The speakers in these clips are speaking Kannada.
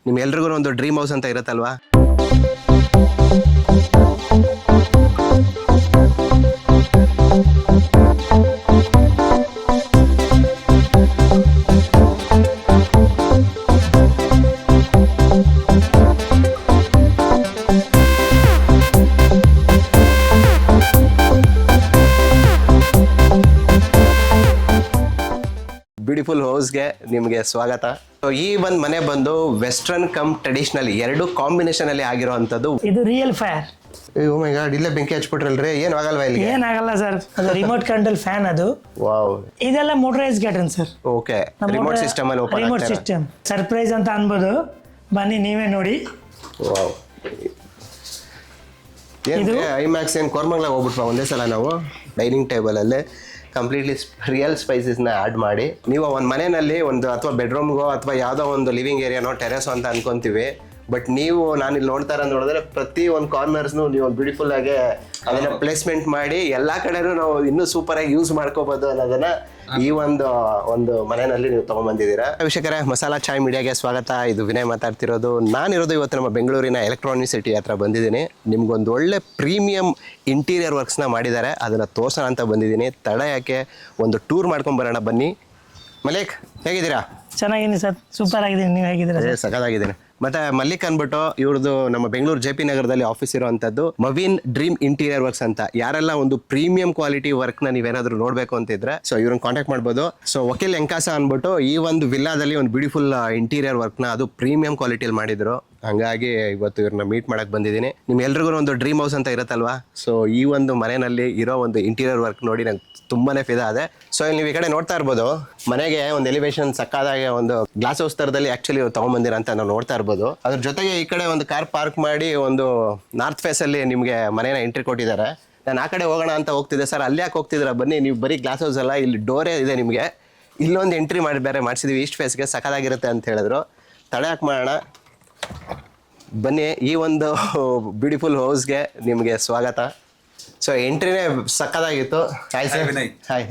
ನಿಮ್ಗೆಲ್ರಿಗೂ ಒಂದು ಡ್ರೀಮ್ ಹೌಸ್ ಅಂತ ಇರುತ್ತಲ್ವಾ? ಬ್ಯೂಟಿಫುಲ್ ಹೌಸ್ಗೆ ನಿಮಗೆ ಸ್ವಾಗತ. ಈ ಒಂದು ಮನೆ ಬಂದು ವೆಸ್ಟರ್ನ್ ಕಮ್ ಟ್ರೆಡಿಷನಲ್ ಎರಡು ಕಾಂಬಿನೇಷನ್ ಅಲ್ಲಿ ಆಗಿರುವಂತದ್ದು. ಇದು real fire. Oh my god, ಇಲ್ಲೇ ಬೆಂಕಿ ಹಚ್ಬಿಟ್ರಲ್ರಿ, ಏನು ಆಗಲ್ವಾ ಇಲ್ಲಿ? ಏನಾಗಲ್ಲ ಸರ್, ಅದು ರಿಮೋಟ್ ಕಂಟ್ರೋಲ್ ಫ್ಯಾನ್. ಅದು ವಾವ್, ಇದೆಲ್ಲ motorise curtain sir. Okay, remote system ಅಲ್ಲಿ ಓಪನ್ ರಿಮೋಟ್ ಆಗ್ತಾರೆ. ಸಿಸ್ಟಮ್ ಸರ್ಪ್ರೈಸ್ ಅಂತ ಅನ್ಬೋದು, ಬನ್ನಿ ನೀವೇ ನೋಡಿ. ವಾವ್, ಏನು ಐಮ್ಯಾಕ್ಸ್ ಏನು ಕೋರ್ಮಂಗ್ಲ ಹೋಗ್ಬಿಟ್ವಾ ಒಂದೇ ಸಲ ನಾವು ಡೈನಿಂಗ್ ಟೇಬಲ್ ಅಲ್ಲಿ ಕಂಪ್ಲೀಟ್ಲಿ ರಿಯಲ್ ಸ್ಪೈಸಸ್ನ ಆ್ಯಡ್ ಮಾಡಿ. ನೀವು ಒಂದು ಮನೆಯಲ್ಲಿ ಒಂದು ಅಥವಾ ಬೆಡ್ರೂಮ್ಗೋ ಅಥವಾ ಯಾವುದೋ ಒಂದು ಲಿವಿಂಗ್ ಏರಿಯಾನೋ ಟೆರೆಸ್ ಅಂತ ಅನ್ಕೊಂತೀವಿ, ಬಟ್ ನೀವು ನಾನು ಇಲ್ಲಿ ನೋಡ್ತಾರ ನೋಡಿದ್ರೆ ಪ್ರತಿ ಒಂದು ಕಾರ್ನರ್ಸ್ನು ನೀವು ಬ್ಯೂಟಿಫುಲ್ ಆಗಿ ಅದನ್ನ ಪ್ಲೇಸ್ಮೆಂಟ್ ಮಾಡಿ ಎಲ್ಲಾ ಕಡೆನೂ ನಾವು ಇನ್ನೂ ಸೂಪರ್ ಆಗಿ ಯೂಸ್ ಮಾಡ್ಕೋಬಹುದು ಅನ್ನೋದನ್ನ ಈ ಒಂದು ಮನೆಯಲ್ಲಿ ನೀವು ತಗೊಂಡ್ಬಂದಿದ್ದೀರಾ. ವೀಕ್ಷಕರೇ, ಮಸಾಲಾ ಚಾಯ್ ಮೀಡಿಯಾಗೆ ಸ್ವಾಗತ. ಇದು ವಿನಯ್ ಮಾತಾಡ್ತಿರೋದು. ನಾನಿರೋದು ಇವತ್ತು ನಮ್ಮ ಬೆಂಗಳೂರಿನ ಎಲೆಕ್ಟ್ರಾನಿಕ್ ಸಿಟಿ ಹತ್ರ ಬಂದಿದ್ದೀನಿ. ನಿಮ್ಗೊಂದು ಒಳ್ಳೆ ಪ್ರೀಮಿಯಂ ಇಂಟೀರಿಯರ್ ವರ್ಕ್ಸ್ನ ಮಾಡಿದ್ದಾರೆ, ಅದನ್ನು ತೋರ್ಸೋಣ ಅಂತ ಬಂದಿದ್ದೀನಿ. ತಡ ಯಾಕೆ, ಒಂದು ಟೂರ್ ಮಾಡ್ಕೊಂಡು ಬರೋಣ ಬನ್ನಿ. ಮಲಿಕ್, ಹೇಗಿದ್ದೀರಾ? ಚೆನ್ನಾಗಿದ್ದೀನಿ ಸರ್, ಸೂಪರ್ ಆಗಿದ್ದೀನಿ. ನೀವು ಹೇಗಿದ್ದೀರಾ? ಸಖತ್ತಾಗಿದ್ದೀನಿ. ಮತ್ತೆ ಮಲ್ಲಿಕ್ ಅನ್ಬಿಟ್ಟು ಇವ್ರದ್ದು ನಮ್ಮ ಬೆಂಗಳೂರು JP ನಗರದಲ್ಲಿ ಆಫೀಸ್ ಇರುವಂತದ್ದು ಮವಿನ್ ಡ್ರೀಮ್ ಇಂಟೀರಿಯರ್ ವರ್ಕ್ಸ್ ಅಂತ. ಯಾರೆಲ್ಲ ಒಂದು ಪ್ರೀಮಿಯಂ ಕ್ವಾಲಿಟಿ ವರ್ಕ್ ನ ನೀವೇನಾದ್ರೂ ನೋಡ್ಬೇಕು ಅಂತಿದ್ರೆ ಸೊ ಇವ್ರನ್ನ ಕಾಂಟ್ಯಾಕ್ಟ್ ಮಾಡ್ಬೋದು. ಸೊ ವಕೀಲ್ ಎಂಕಾಸ ಅನ್ಬಿಟ್ಟು ಈ ಒಂದು ವಿಲ್ಲಾದಲ್ಲಿ ಒಂದು ಬ್ಯೂಟಿಫುಲ್ ಇಂಟೀರಿಯರ್ ವರ್ಕ್ ನ ಅದು ಪ್ರೀಮಿಯಂ ಕ್ವಾಲಿಟಿಯಲ್ಲಿ ಮಾಡಿದ್ರು. ಹಂಗಾಗಿ ಇವತ್ತು ಇವ್ರನ್ನ ಮೀಟ್ ಮಾಡಕ್ ಬಂದಿದ್ದೀನಿ. ನಿಮ್ಗೆಲ್ರಿಗೂ ಒಂದು ಡ್ರೀಮ್ ಹೌಸ್ ಅಂತ ಇರುತ್ತಲ್ವಾ? ಸೊ ಈ ಒಂದು ಮನೆಯಲ್ಲಿ ಇರೋ ಒಂದು ಇಂಟೀರಿಯರ್ ವರ್ಕ್ ನೋಡಿ ನಂಗೆ ತುಂಬಾನೇ ಫಿದಾ ಇದೆ. ಸೊ ಇಲ್ಲಿ ನೀವು ಈ ಕಡೆ ನೋಡ್ತಾ ಇರ್ಬೋದು, ಮನೆಗೆ ಒಂದು ಎಲಿವೇಶನ್ ಸಕ್ಕಾದಾಗೆ ಒಂದು ಗ್ಲಾಸ್ ಹೌಸ್ ತರದಲ್ಲಿ ಆಕ್ಚುಲಿ ತಗೊಂಡ್ಬಂದಿರ ಅಂತ ನಾವು ನೋಡ್ತಾ ಇರ್ಬೋದು. ಅದ್ರ ಜೊತೆಗೆ ಈ ಕಡೆ ಒಂದು ಕಾರ್ ಪಾರ್ಕ್ ಮಾಡಿ ಒಂದು ನಾರ್ತ್ ಫೇಸ್ ಅಲ್ಲಿ ನಿಮ್ಗೆ ಮನೇನ ಎಂಟ್ರಿ ಕೊಟ್ಟಿದ್ದಾರೆ. ನಾನು ಆ ಕಡೆ ಹೋಗೋಣ ಅಂತ ಹೋಗ್ತಿದ್ದೆ. ಸರ್ ಅಲ್ಲಿ ಯಾಕೆ ಹೋಗ್ತಿದ್ದೀರಾ? ಬನ್ನಿ, ನೀವು ಬರೀ ಗ್ಲಾಸ್ ಹೌಸ್ ಅಲ್ಲ, ಇಲ್ಲಿ ಡೋರೇ ಇದೆ ನಿಮಗೆ. ಇಲ್ಲೊಂದು ಎಂಟ್ರಿ ಮಾಡಿ ಬೇರೆ ಮಾಡಿಸಿದ್ವಿ ಈಸ್ಟ್ ಫೇಸ್ಗೆ, ಸಕ್ಕದಾಗಿರುತ್ತೆ ಅಂತ ಹೇಳಿದ್ರು. ತಡ ಯಾಕೆ ಮಾಡೋಣ, ಬನ್ನಿ. ಈ ಒಂದು ಬ್ಯೂಟಿಫುಲ್ ಹೌಸ್ಗೆ ನಿಮಗೆ ಸ್ವಾಗತ. ಸೊ ಎಂಟ್ರಿನೇ ಸಕ್ಕದಾಗಿತ್ತು. Hi sir. Hi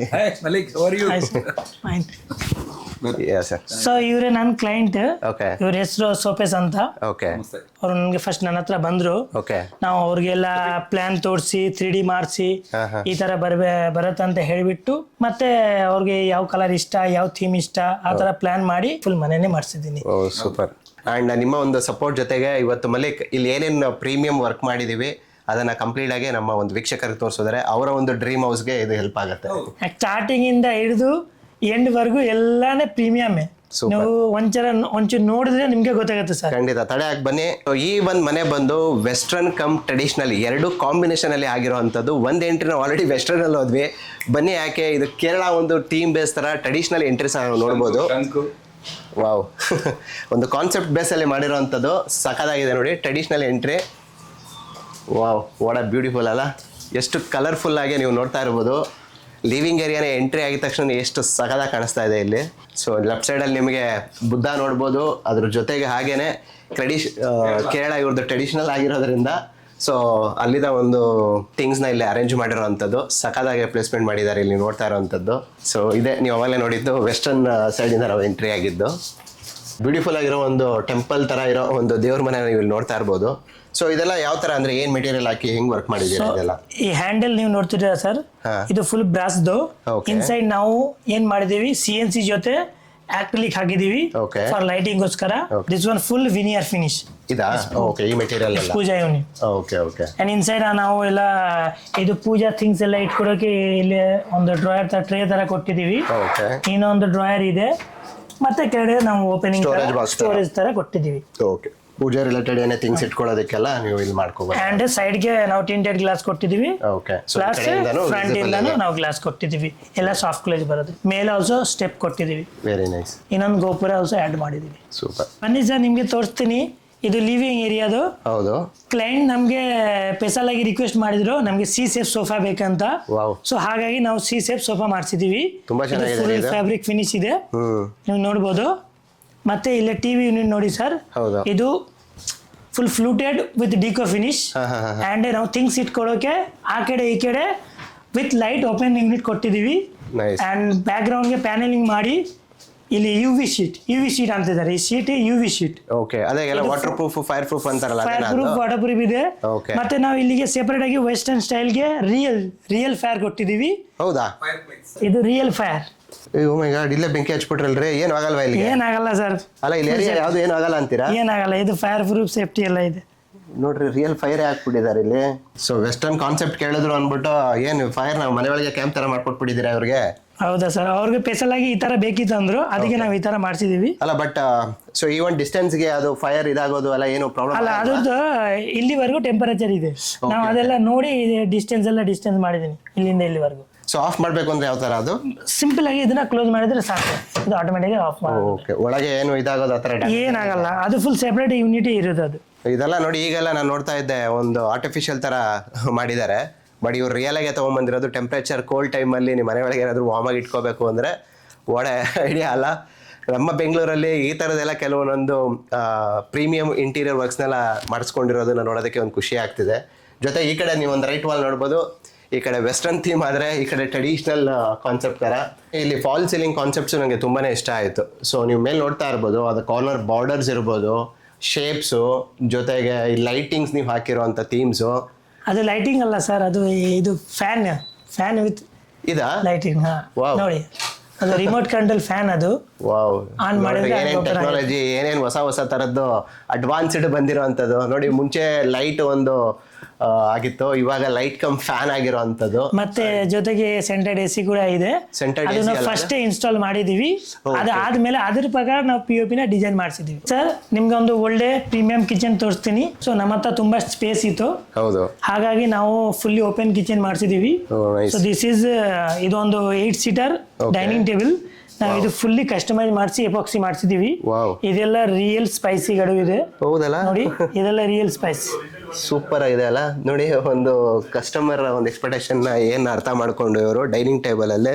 Malik, how are you? Fine. Yes sir. So ಇವರೇ ನನ್ನ ಕ್ಲೈಂಟ್. ಓಕೆ. ಇವ್ರ ಹೆಸರು ಸೋಪೇಸ್ ಅಂತ. ಓಕೆ. ಅವ್ರು ನನಗೆ ಫಸ್ಟ್ ನನ್ನ ಹತ್ರ ಬಂದ್ರು. ಓಕೆ. ನಾವು ಅವ್ರಿಗೆಲ್ಲ ಪ್ಲಾನ್ ತೋರಿಸಿ 3D ಮಾಡಿಸಿ ಈ ತರ ಬರತ್ತಂತ ಹೇಳಿಬಿಟ್ಟು ಮತ್ತೆ ಅವ್ರಿಗೆ ಯಾವ ಕಲರ್ ಇಷ್ಟ, ಯಾವ ಥೀಮ್ ಇಷ್ಟ, ಆ ತರ ಪ್ಲಾನ್ ಮಾಡಿ ಫುಲ್ ಮನೆನೇ ಮಾಡಿಸಿದ್ದೀನಿ. Oh super. ಅಂಡ್ ನಿಮ್ಮ ಒಂದು ಸಪೋರ್ಟ್ ಜೊತೆಗೆ ಇವತ್ತು ಮಲಿಕ್ ಇಲ್ಲಿ ಏನೇನು ಪ್ರೀಮಿಯಂ ವರ್ಕ್ ಮಾಡಿದೀವಿ ಅದನ್ನ ಕಂಪ್ಲೀಟ್ ಆಗಿ ನಮ್ಮ ಒಂದು ವೀಕ್ಷಕರಿಗೆ ತೋರಿಸಿದ್ರೆ ಅವರ ಒಂದು ಡ್ರೀಮ್ ಹೌಸ್ಗೆ ಇದು ಹೆಲ್ಪ್ ಆಗುತ್ತೆ. ಸ್ಟಾರ್ಟಿಂಗ್ ಇಂದ ಹಿಡಿದು ಎಂಡ್ ವರ್ಗು ಎಲ್ಲಾನೇ ಪ್ರೀಮಿಯಮೇ. ನೀವು ಒಂಚೂರು ನೋಡಿದ್ರೆ ನಿಮ್ಗೆ ಗೊತ್ತಾಗುತ್ತೆ ಸರ್. ಖಂಡಿತ, ತಡೆ ಹಾಕಿ ಬನ್ನಿ. ಈ ಒಂದು ಮನೆ ಬಂದು ವೆಸ್ಟರ್ನ್ ಕಮ್ ಟ್ರೆಡಿಷನಲ್ ಎರಡು ಕಾಂಬಿನೇಷನ್ ಅಲ್ಲಿ ಆಗಿರುವಂತದ್ದು. ಒಂದು ಎಂಟ್ರಿನ ಆಲ್ರೆಡಿ ವೆಸ್ಟರ್ನ್ ಅಲ್ಲಿ ಹೋದ್ವಿ. ಬನ್ನಿ, ಯಾಕೆ ಇದು ಕೇರಳ ಒಂದು ಥೀಮ್ ಬೇಸ್ ತರ ಟ್ರೆಡಿಷನಲ್ ಎಂಟ್ರೀಸ್ ನೋಡ್ಬೋದು. ವಾವ್, ಒಂದು ಕಾನ್ಸೆಪ್ಟ್ ಬೇಸಲ್ಲಿ ಮಾಡಿರೋವಂಥದ್ದು ಸಖತ್ತಾಗಿದೆ ನೋಡಿ. Traditional entry, wow, what a beautiful ಅಲ್ಲ, ಎಷ್ಟು ಕಲರ್ಫುಲ್ ಆಗಿ ನೀವು ನೋಡ್ತಾ ಇರ್ಬೋದು. ಲಿವಿಂಗ್ ಏರಿಯಾನೇ ಎಂಟ್ರಿ ಆಗಿದ ತಕ್ಷಣ ಎಷ್ಟು ಸಖತ್ತಾಗಿ ಕಾಣಿಸ್ತಾ ಇದೆ ಇಲ್ಲಿ. ಸೊ ಲೆಫ್ಟ್ ಸೈಡಲ್ಲಿ ನಿಮಗೆ ಬುದ್ಧ ನೋಡ್ಬೋದು. ಅದ್ರ ಜೊತೆಗೆ ಹಾಗೇನೆ ಕೇರಳ ಇವ್ರದ್ದು ಟ್ರೆಡಿಷನಲ್ ಆಗಿರೋದ್ರಿಂದ ಸೊ ಅಲ್ಲಿದ ಒಂದು ಥಿಂಗ್ಸ್ನ ಇಲ್ಲಿ ಅರೇಂಜ್ ಮಾಡಿರೋವಂಥದ್ದು ಸಖತ್ತಾಗಿ ಪ್ಲೇಸ್ಮೆಂಟ್ ಮಾಡಿದ್ದಾರೆ ಇಲ್ಲಿ ನೋಡ್ತಾ ಇರೋವಂಥದ್ದು. ಸೊ ಇದೆ ನೀವು ಅವಾಗಲೇ ನೋಡಿದ್ದು ವೆಸ್ಟರ್ನ್ ಸೈಡಿಂದ ನಾವು ಎಂಟ್ರಿ ಆಗಿದ್ದು. ಬ್ಯೂಟಿಫುಲ್ ಆಗಿರೋ ಒಂದು ಟೆಂಪಲ್ ತರ ಇರೋ ಒಂದು ದೇವ್ರ ಮನೆ ನೀವು ಇಲ್ಲಿ ನೋಡ್ತಾ ಇರ್ಬೋದು. ಸೊ ಇದೆಲ್ಲ ಯಾವ ತರ ಅಂದ್ರೆ ಏನ್ ಮೆಟೀರಿಯಲ್ ಹಾಕಿ ಹೆಂಗ್ ವರ್ಕ್ ಮಾಡಿದ್ದೀರಾ? ಇದೆಲ್ಲ ಈ ಹ್ಯಾಂಡಲ್ ನೀವು ನೋಡ್ತಿದ್ದೀರಾ ಸರ್, ಇದು ಫುಲ್ ಬ್ರಾಸ್ದು. ಇನ್ಸೈಡ್ ನಾವು ಏನ್ ಮಾಡಿದೀವಿ, CNC ಜೊತೆ ಆಕ್ರಿಲಿಕ್ ಹಾಕಿದೀವಿ ಫಾರ್ ಲೈಟಿಂಗ್ ಗೋಸ್ಕರ. This one full veneer finish. ಇದಾ? ಓಕೆ. ಈ ಮೆಟೀರಿಯಲ್ ಎಲ್ಲ puja unit. Okay okay. And inside ನಾವು ಎಲ್ಲ ಇದು ಪೂಜಾ ಥಿಂಗ್ಸ್ ಎಲ್ಲ ಇಟ್ಕೊಡೋಕೆ ಇಲ್ಲಿ ಒಂದು ಡ್ರಾಯರ್ ತರ ಟ್ರೇ ತರ ಕೊಟ್ಟಿದೀವಿ. ಓಕೆ. ಇನ್ನೊಂದು ಡ್ರಾಯರ್ ಇದೆ, ಮತ್ತೆ ಕೆಳಗಡೆ ನಾವು ಓಪನಿಂಗ್ ಸ್ಟೋರೇಜ್ ತರ ಕೊಟ್ಟಿದೀವಿ. ಓಕೆ. ಪೂಜೆ ರಿಲೇಟೆಡ್ ಏನೇ ಥಿಂಗ್ಸ್ ಇಟ್ಕೊಳ್ಳೋದಕ್ಕೆಲ್ಲ ನೀವು ಇಲ್ಲಿ ಮಾಡ್ಕೋಬಹುದು. ಅಂಡ್ ಸೈಡ್ ಗೆ ನಾವು ಟಿಂಟೆಡ್ ಗ್ಲಾಸ್ ಕೊಟ್ಟಿದೀವಿ. ಓಕೆ. ಗ್ಲಾಸ್ ಫ್ರಂಟ್ ಇಂದಾನು ನಾವು ಗ್ಲಾಸ್ ಕೊಟ್ಟಿದೀವಿ. ಎಲ್ಲ ಸಾಫ್ಟ್ ಕ್ಲೋಸ್ ಬರುತ್ತೆ. ಮೇಲೆ ಆಲ್ಸೋ ಸ್ಟೆಪ್ ಕೊಟ್ಟಿದೀವಿ. Very nice. ಇನ್ನೊಂದು ಗೋಪುರ ಆಲ್ಸೋ ಆಡ್ ಮಾಡಿದೀವಿ. ಸೂಪರ್. ಬನ್ನಿ ಸರ್, ನಿಮ್ಗೆ ತೋರಿಸ್ತೀನಿ. ಇದು ಲಿವಿಂಗ್ ಏರಿಯಾದು. ಹೌದು. ಕ್ಲೈಂಟ್ ನಮ್ಗೆ ಸ್ಪೆಷಲ್ ಆಗಿ ರಿಕ್ವೆಸ್ಟ್ ಮಾಡಿದ್ರು, ನಮ್ಗೆ C ಶೇಪ್ ಸೋಫಾ ಬೇಕಂತ. ಸೊ ಹಾಗಾಗಿ ನಾವು C ಶೇಪ್ ಸೋಫಾ ಮಾಡಿಸಿದೀವಿ. ತುಂಬಾ ಚೆನ್ನಾಗಿದೆ. ಫುಲ್ ಫ್ಯಾಬ್ರಿಕ್ ಫಿನಿಶ್ ಇದೆ, ನೀವು ನೋಡ್ಬೋದು. ಮತ್ತೆ ಇಲ್ಲಿ ಟಿವಿ ಯೂನಿಟ್ ನೋಡಿ ಸರ್, ಇದು full fluted with deco finish. And ನಾವು ಥಿಂಗ್ಸ್ ಇಟ್ಕೊಳ್ಳೋಕೆ ಆ ಕಡೆ ಈ ಕಡೆ ವಿತ್ ಲೈಟ್ ಓಪನ್ ಯೂನಿಟ್ ಕೊಟ್ಟಿದೀವಿ. ಅಂಡ್ ಬ್ಯಾಕ್ ಗ್ರೌಂಡ್ಗೆ ಪ್ಯಾನೆಲಿಂಗ್ ಮಾಡಿ ಇಲ್ಲಿ ಯು ವಿ ಶೀಟ್ ಅಂತಿದ್ದಾರೆ. ಈ sheet UV sheet. Okay, ಅದೇ ಎಲ್ಲ ವಾಟರ್ ಪ್ರೂಫ್, ಫೈರ್ ಪ್ರೂಫ್ ಅಂತಾರಲ್ಲ, ಫೈರ್ ಪ್ರೂಫ್, ವಾಟರ್ ಪ್ರೂಫ್ ಇದೆ. Okay. ಮತ್ತೆ ನಾವು ಇಲ್ಲಿಗೆ ಸೆಪರೇಟ್ ಆಗಿ ವೆಸ್ಟರ್ನ್ ಸ್ಟೈಲ್ಗೆ ರಿಯಲ್ ಫೈರ್ ಕೊಟ್ಟಿದೀವಿ. ಹೌದಾ? ಇದು real fire. Oh my god, ಇಲ್ಲೇ ಬೆಂಕಿ ಹಚ್ಬಿಟ್ರಲ್ರಿ, ಏನು ಆಗಲ್ವಾ ಇಲ್ಲಿ? ಏನಾಗಲ್ಲ ಸರ್. ಅಲ್ಲ ಇಲ್ಲಿ ಏರಿಯಾ ಯಾವ್ದು ಏನು ಆಗಲ್ಲ ಅಂತೀರಾ? ಏನಾಗಲ್ಲ, ಇದು ಫೈರ್ ಪ್ರೂಫ್ ಸೇಫ್ಟಿ ಎಲ್ಲ ಇದೆ. ನೋಡ್ರಿ, ರಿಯಲ್ ಫೈರ್ ಹಾಕ್ಬಿಟ್ಟಿದ್ದಾರೆ ಇಲ್ಲಿ. ಸೊ ವೆಸ್ಟರ್ನ್ ಕಾನ್ಸೆಪ್ಟ್ ಕೇಳಿದ್ರು ಅಂದ್ಬಿಟ್ಟು ಏನು ಫೈರ್ ನಾವು ಮನೆ ಒಳಗೆ ಕ್ಯಾಂಪ್ ತರ ಮಾಡ್ಕೊಟ್ಬಿಟ್ಟಿದ್ದೀರಾ ಅವ್ರಿಗೆ? ಹೌದಾ ಸರ್, ಅವ್ರಿಗೆ ಸ್ಪೆಷಲ್ ಆಗಿ ಈ ತರ ಬೇಕಿತ್ತು ಅಂದ್ರು, ಅದಕ್ಕೆ ನಾವು ಈ ತರ ಮಾಡಿಸಿದೀವಿ. ಅಲ್ಲ ಬಟ್ ಸೊ ಈವನ್ ಡಿಸ್ಟೆನ್ಸ್ಗೆ ಅದು ಫೈರ್ ಇದಾಗೋದು ಅಲ್ಲ, ಏನು ಪ್ರಾಬ್ಲಮ್ ಅಲ್ಲ, ಅದ್ರದ್ದು ಇಲ್ಲಿವರೆಗೂ ಟೆಂಪರೇಚರ್ ಇದೆ. ನಾವು ಅದೆಲ್ಲ ನೋಡಿ ಡಿಸ್ಟೆನ್ಸ್ ಮಾಡಿದೀನಿ ಇಲ್ಲಿಂದ ಇಲ್ಲಿವರೆಗೂ. ಸೊ ಆಫ್ ಮಾಡ್ಬೇಕು ಅಂದ್ರೆ ಯಾವ ತರ ಅದು? ಸಿಂಪಲ್ ಆಗಿ ಇದನ್ನ ಕ್ಲೋಸ್ ಮಾಡಿದ್ರೆ ಸಾಕು, ಇದು ಆಟೋಮೆಟಿಕ್ ಆಫ್ ಮಾಡಿ. ಓಕೆ, ಒಳಗೆ ಏನು ಇದಾಗೋದು ಆ ಥರ ಏನಾಗಲ್ಲ, ಅದು ಫುಲ್ ಸೆಪರೇಟ್ ಯೂನಿಟಿ ಇರೋದು ಅದು. ಇದೆಲ್ಲ ನೋಡಿ, ಈಗೆಲ್ಲ ನಾನು ನೋಡ್ತಾ ಇದ್ದೆ ಒಂದು ಆರ್ಟಿಫಿಷಿಯಲ್ ತರ ಮಾಡಿದ್ದಾರೆ, ಬಟ್ ಇವ್ರು ರಿಯಲ್ ಆಗಿ ತೊಗೊಂಬಂದಿರೋದು. ಟೆಂಪ್ರೇಚರ್ ಕೋಲ್ಡ್ ಟೈಮಲ್ಲಿ ನಿಮ್ಮ ಮನೆ ಒಳಗೆ ಏನಾದರೂ ವಾರ್ಮ್ ಆಗಿ ಇಟ್ಕೋಬೇಕು ಅಂದರೆ ಒಳ್ಳೆ ಐಡಿಯಾ ಅಲ್ಲ. ನಮ್ಮ ಬೆಂಗಳೂರಲ್ಲಿ ಈ ಥರದ್ದೆಲ್ಲ ಕೆಲವೊಂದೊಂದು ಪ್ರೀಮಿಯಂ ಇಂಟೀರಿಯರ್ ವರ್ಕ್ಸ್ನೆಲ್ಲ ಮಾಡಿಸ್ಕೊಂಡಿರೋದನ್ನ ನೋಡೋದಕ್ಕೆ ಒಂದು ಖುಷಿ ಆಗ್ತಿದೆ. ಜೊತೆ ಈ ಕಡೆ ನೀವು ಒಂದು ರೈಟ್ ವಾಲ್ ನೋಡ್ಬೋದು, ಈ ಕಡೆ ವೆಸ್ಟರ್ನ್ ಥೀಮ್ ಆದರೆ ಈ ಕಡೆ ಟ್ರೆಡಿಷ್ನಲ್ ಕಾನ್ಸೆಪ್ಟ್ ಥರ. ಇಲ್ಲಿ ಫಾಲ್ ಸೀಲಿಂಗ್ ಕಾನ್ಸೆಪ್ಟ್ಸು ನನಗೆ ತುಂಬಾ ಇಷ್ಟ ಆಯಿತು. ಸೊ ನೀವು ಮೇಲೆ ನೋಡ್ತಾ ಇರ್ಬೋದು, ಅದು ಕಾರ್ನರ್ ಬಾರ್ಡರ್ಸ್ ಇರ್ಬೋದು, ಶೇಪ್ಸು, ಜೊತೆಗೆ ಈ ಲೈಟಿಂಗ್ಸ್ ನೀವು ಹಾಕಿರೋಂಥ ಥೀಮ್ಸು. ಅದು ಲೈಟಿಂಗ್ ಅಲ್ಲ ಸರ್, ಅದು ಇದು ಫ್ಯಾನ್ ವಿತ್ ಇದಾ ಲೈಟಿಂಗ್. ನೋಡಿ, ಅದು ರಿಮೋಟ್ ಕಂಟ್ರೋಲ್ ಫ್ಯಾನ್. ಅದು ವಾವ್, ಆನ್ ಮಾಡಿದ್ರೆ ಏನೇನು ಟೆಕ್ನಾಲಜಿ, ಏನೇನು ಹೊಸ ಥರದ್ದು ಅಡ್ವಾನ್ಸ್ಡ್ ಬಂದಿರೋ ಅಂಥದ್ದು ನೋಡಿ. ಮುಂಚೆ ಲೈಟ್ ಒಂದು ಆಗಿತ್ತು, ಇವಾಗ ಲೈಟ್ ಕಮ್ ಫ್ಯಾನ್ ಆಗಿರೋ ಅಂಥದ್ದು. ಮತ್ತೆ ಜೊತೆಗೆ ಸೆಂಟೆಡ್ ಎಸಿ ಕೂಡ ಇದೆ. ಅದನ್ನ ಫಸ್ಟ್ ಇನ್ಸ್ಟಾಲ್ ಮಾಡಿದೀವಿ. ಅದಾದ್ಮೇಲೆ ಅದ್ರ ಪ್ರಕಾರ ನಾವು POP ನ ಡಿಸೈನ್ ಮಾಡಿಸಿದೀವಿ. ಸರ್, ನಿಮ್ಗೆ ಒಂದು ಒಳ್ಳೆ ಪ್ರೀಮಿಯಂ ಕಿಚನ್ ತೋರಿಸ್ತೀನಿ. ಸೊ ನಮ್ಮ ಹತ್ರ ತುಂಬಾ ಸ್ಪೇಸ್ ಇತ್ತು, ಹೌದು, ಹಾಗಾಗಿ ನಾವು ಫುಲ್ಲಿ ಓಪನ್ ಕಿಚನ್ ಮಾಡಿಸಿದೀವಿ. ಸೊ ದಿಸ್ ಈಸ್ ಇದೊಂದು 8 ಸೀಟರ್ ಡೈನಿಂಗ್ ಟೇಬಲ್. ನಾವು ಇದು ಫುಲ್ಲಿ ಕಸ್ಟಮೈಸ್ ಮಾಡಿಸಿ ಎಪಾಕ್ಸಿ ಮಾಡಿಸಿದೀವಿ. ಇದೆಲ್ಲ ರಿಯಲ್ ಸ್ಪೈಸಿಗಳು ಇದೆ. ಹೌದಲ್ಲ, ನೋಡಿ, ಇದೆಲ್ಲ ರಿಯಲ್ ಸ್ಪೈಸ್. ಸೂಪರ್ ಆಗಿದೆ ಅಲ್ಲ ನೋಡಿ. ಒಂದು ಕಸ್ಟಮರ್ ಒಂದು ಎಕ್ಸ್ಪೆಕ್ಟೇಷನ್ ಏನು ಅರ್ಥ ಮಾಡ್ಕೊಂಡು ಇವರು ಡೈನಿಂಗ್ ಟೇಬಲ್ ಅಲ್ಲೇ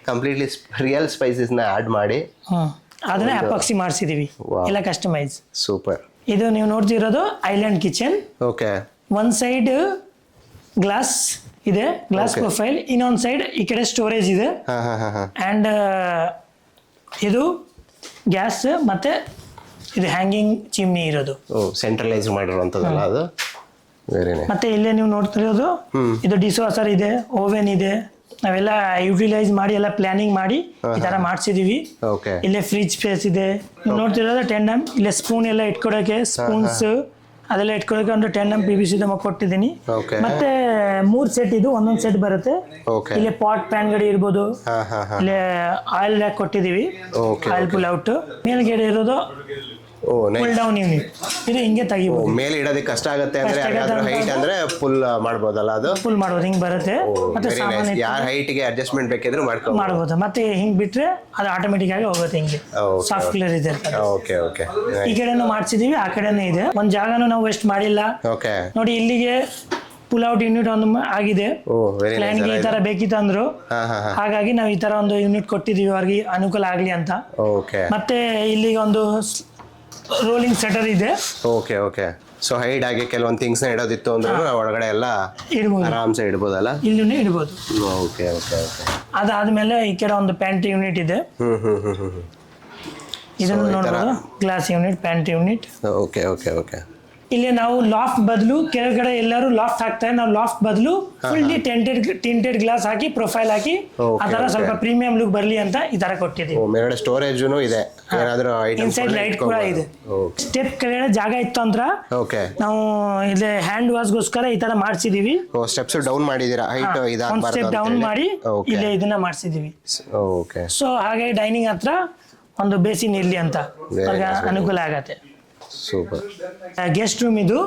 ಕಂಪ್ಲೀಟ್ಲಿ ರಿಯಲ್ ಸ್ಪೈಸಸ್ ನ ಆಡ್ ಮಾಡಿ ಅದನ್ನ ಎಪಾಕ್ಸಿ ಮಾಡಿಸಿದೀವಿ, ಎಲ್ಲ ಕಸ್ಟಮೈಸ್. ಸೂಪರ್. ಇದು ನೀವು ನೋಡ್ತಿರೋದು ಐಲ್ಯಾಂಡ್ ಕಿಚನ್. ಓಕೆ, ಒಂದ್ ಸೈಡ್ ಗ್ಲಾಸ್ ಇದೆ, ಗ್ಲಾಸ್ ಪ್ರೊಫೈಲ್. ಇನ್ನೊಂದ್ ಸೈಡ್ ಈ ಕಡೆ ಸ್ಟೋರೇಜ್ ಇದೆ. ಅಂಡ್ ಇದು ಗ್ಯಾಸ್ ಮತ್ತೆ ಇದು ಹ್ಯಾಂಗಿಂಗ್ ಚಿಮ್ನಿ ಇರೋದು. ಸೆಂಟ್ರಲೈಸ್ ಮಾಡಿರುವಂತದಲ್ಲ ಅದು. Very nice. ಮತ್ತೆ ಇಲ್ಲೇ ನೀವು ನೋಡ್ತಿರೋದು ಇದು ಡಿಶ್ ವಾಷರ್ ಇದೆ, ಓವೆನ್ ಇದೆ. ನಾವೆಲ್ಲ ಯುಟಿಲೈಸ್ ಮಾಡಿ ಎಲ್ಲ ಪ್ಲಾನಿಂಗ್ ಮಾಡಿ ಈ ತರ ಮಾಡಿಸಿದೀವಿ. ಇಲ್ಲೇ ಫ್ರಿಜ್ ಸ್ಪೇಸ್ ಇದೆ. ನೀವು ನೋಡ್ತಿರೋದು 10mm. ಇಲ್ಲೇ ಸ್ಪೂನ್ ಎಲ್ಲ ಇಟ್ಕೊಡಕ್ಕೆ, ಸ್ಪೂನ್ಸ್ ಅದೆಲ್ಲ ಇಟ್ಕೊಳಕ್ಕೆ ಒಂದು 10mm PVC ಕೊಟ್ಟಿದ್ದೀನಿ. ಮತ್ತೆ 3 ಸೆಟ್ ಇದು, ಒಂದೊಂದು ಸೆಟ್ ಬರುತ್ತೆ. ಇಲ್ಲಿ ಪಾಟ್ ಪ್ಯಾನ್ ಗಡಿ ಇರ್ಬೋದು. ಇಲ್ಲಿ ಆಯಿಲ್ ರ್ಯಾಕ್ ಕೊಟ್ಟಿದೀವಿ, ಆಯಿಲ್ ಪುಲ್ ಔಟ್. ಮೇಲ್ಗಡೆ ಇರೋದು ಫುಲ್ ಡೌನ್ ಯೂನಿಟ್. ಇದು ಹಿಂಗೆ ತೆಗಿಬಹುದು. ಮೇಲೆ ಇಡೋದಕ್ಕೆ ಕಷ್ಟ ಆಗುತ್ತೆ ಅಂದ್ರೆ ಹೈಟ್ ಅಂದ್ರೆ ಫುಲ್ ಮಾಡ್ಬೋದಲ್ಲ, ಅದು ಫುಲ್ ಮಾಡ್ಬೋದು. ಹಿಂಗ್ ಬರುತ್ತೆ. ಮತ್ತೆ ಸಾಮಾನ್ಯ ಯಾರ ಹೈಟ್ ಗೆ ಅಡ್ಜಸ್ಟ್ಮೆಂಟ್ ಬೇಕಿದ್ರು ಮಾಡ್ಬೋದು. ಮತ್ತೆ ಹಿಂಗ್ ಬಿಟ್ರೆ ಅದು ಆಟೋಮೆಟಿಕ್ ಆಗಿ ಹೋಗುತ್ತೆ. ಹಿಂಗೆ ಸಾಫ್ಟ್ ಕ್ಲಿಯರ್ ಇದೆ. Okay okay. ಈ ಕಡೆನೂ ಮಾಡ್ಸಿದೀವಿ, ಆ ಕಡೆನೂ ಇದೆ. ಒಂದ್ ಜಾಗನೂ ನಾವು ವೇಸ್ಟ್ ಮಾಡಿಲ್ಲ. ಓಕೆ, ನೋಡಿ ಇಲ್ಲಿಗೆ ಪುಲ್ ಔಟ್ ಯೂನಿಟ್ ಒಂದು ಆಗಿದೆ. ಕ್ಲೈಂಟ್ಗೆ ಈ ತರ ಬೇಕಿತ್ತು ಅಂದ್ರು, ಹಾಗಾಗಿ ನಾವು ಈ ತರ ಒಂದು ಯೂನಿಟ್ ಕೊಟ್ಟಿದೀವಿ ಅವ್ರಿಗೆ ಅನುಕೂಲ ಆಗ್ಲಿ ಅಂತ. ಮತ್ತೆ ಇಲ್ಲಿಗೆ ಒಂದು ರೋಲಿಂಗ್ ಸೆಟರ್ ಇದೆ. Okay okay. ಸೊ ಹೈಡ್ ಆಗಿ ಕೆಲವೊಂದು ಥಿಂಗ್ಸ್ ನ ಇಡೋದಿತ್ತು ಅಂದ್ರೆ ಒಳಗಡೆ ಎಲ್ಲ ಇಡಬಹುದು, ಆರಾಮ್ಸೆ ಇಡಬಹುದಲ್ಲ, ಇಲ್ಲೂ ಇಡಬಹುದು. Okay okay okay. ಅದಾದ್ಮೇಲೆ ಈ ಕಡೆ ಒಂದು ಪ್ಯಾಂಟ್ರಿ ಯೂನಿಟ್ ಇದೆ. ಇದನ್ನು ನೋಡಬಹುದು, glass unit, pantry unit. Okay okay okay. ಇಲ್ಲಿ ನಾವು ಲಾಫ್ಟ್ ಬದಲು ಕೆಳಗಡೆ ಎಲ್ಲರೂ ಲಾಫ್ಟ್ ಹಾಕ್ತಾರೆ, ನಾವು ಲಾಫ್ಟ್ ಬದಲು ಫುಲ್ಲಿ ಟಿಂಟೆಡ್ ಗ್ಲಾಸ್ ಹಾಕಿ ಪ್ರೊಫೈಲ್ ಹಾಕಿ ಆ ತರ ಸ್ವಲ್ಪ ಪ್ರೀಮಿಯಂ ಲುಕ್ ಬರ್ಲಿ ಅಂತ ಈ ತರ ಕೊಟ್ಟಿದ್ದೀವಿ. ಮೇಲ್ಗಡೆ ಸ್ಟೋರೇಜ್ ಇದೆ, ಏನಾದರೂ ಇನ್ಸೈಡ್ ಲೈಟ್ ಕೂಡ ಇದೆ. ಸ್ಟೆಪ್ ಕೆಳಗಡೆ ಜಾಗ ಇತ್ತು ಅಂತ ನಾವು ಇಲ್ಲಿ ಹ್ಯಾಂಡ್ ವಾಶ್ಗೋಸ್ಕರ ಈ ತರ ಮಾಡಿಸಿದೀವಿ. ಸ್ಟೆಪ್ಸ್ ಡೌನ್ ಮಾಡಿದೀರಾ, ಹೈಟ್ ಒಂದು ಸ್ಟೆಪ್ ಡೌನ್ ಮಾಡಿ ಇಲ್ಲೇ ಇದನ್ನ ಮಾಡಿಸಿದೀವಿ. ಓಕೆ. ಸೊ ಹಾಗೆ ಡೈನಿಂಗ್ ಹತ್ರ ಒಂದು ಬೇಸಿನ್ ಇರ್ಲಿ ಅಂತ ಅನುಕೂಲ ಆಗತ್ತೆ. ಸೂಪರ್. ಗೆಸ್ಟ್ ರೂಮ್ ಇದು.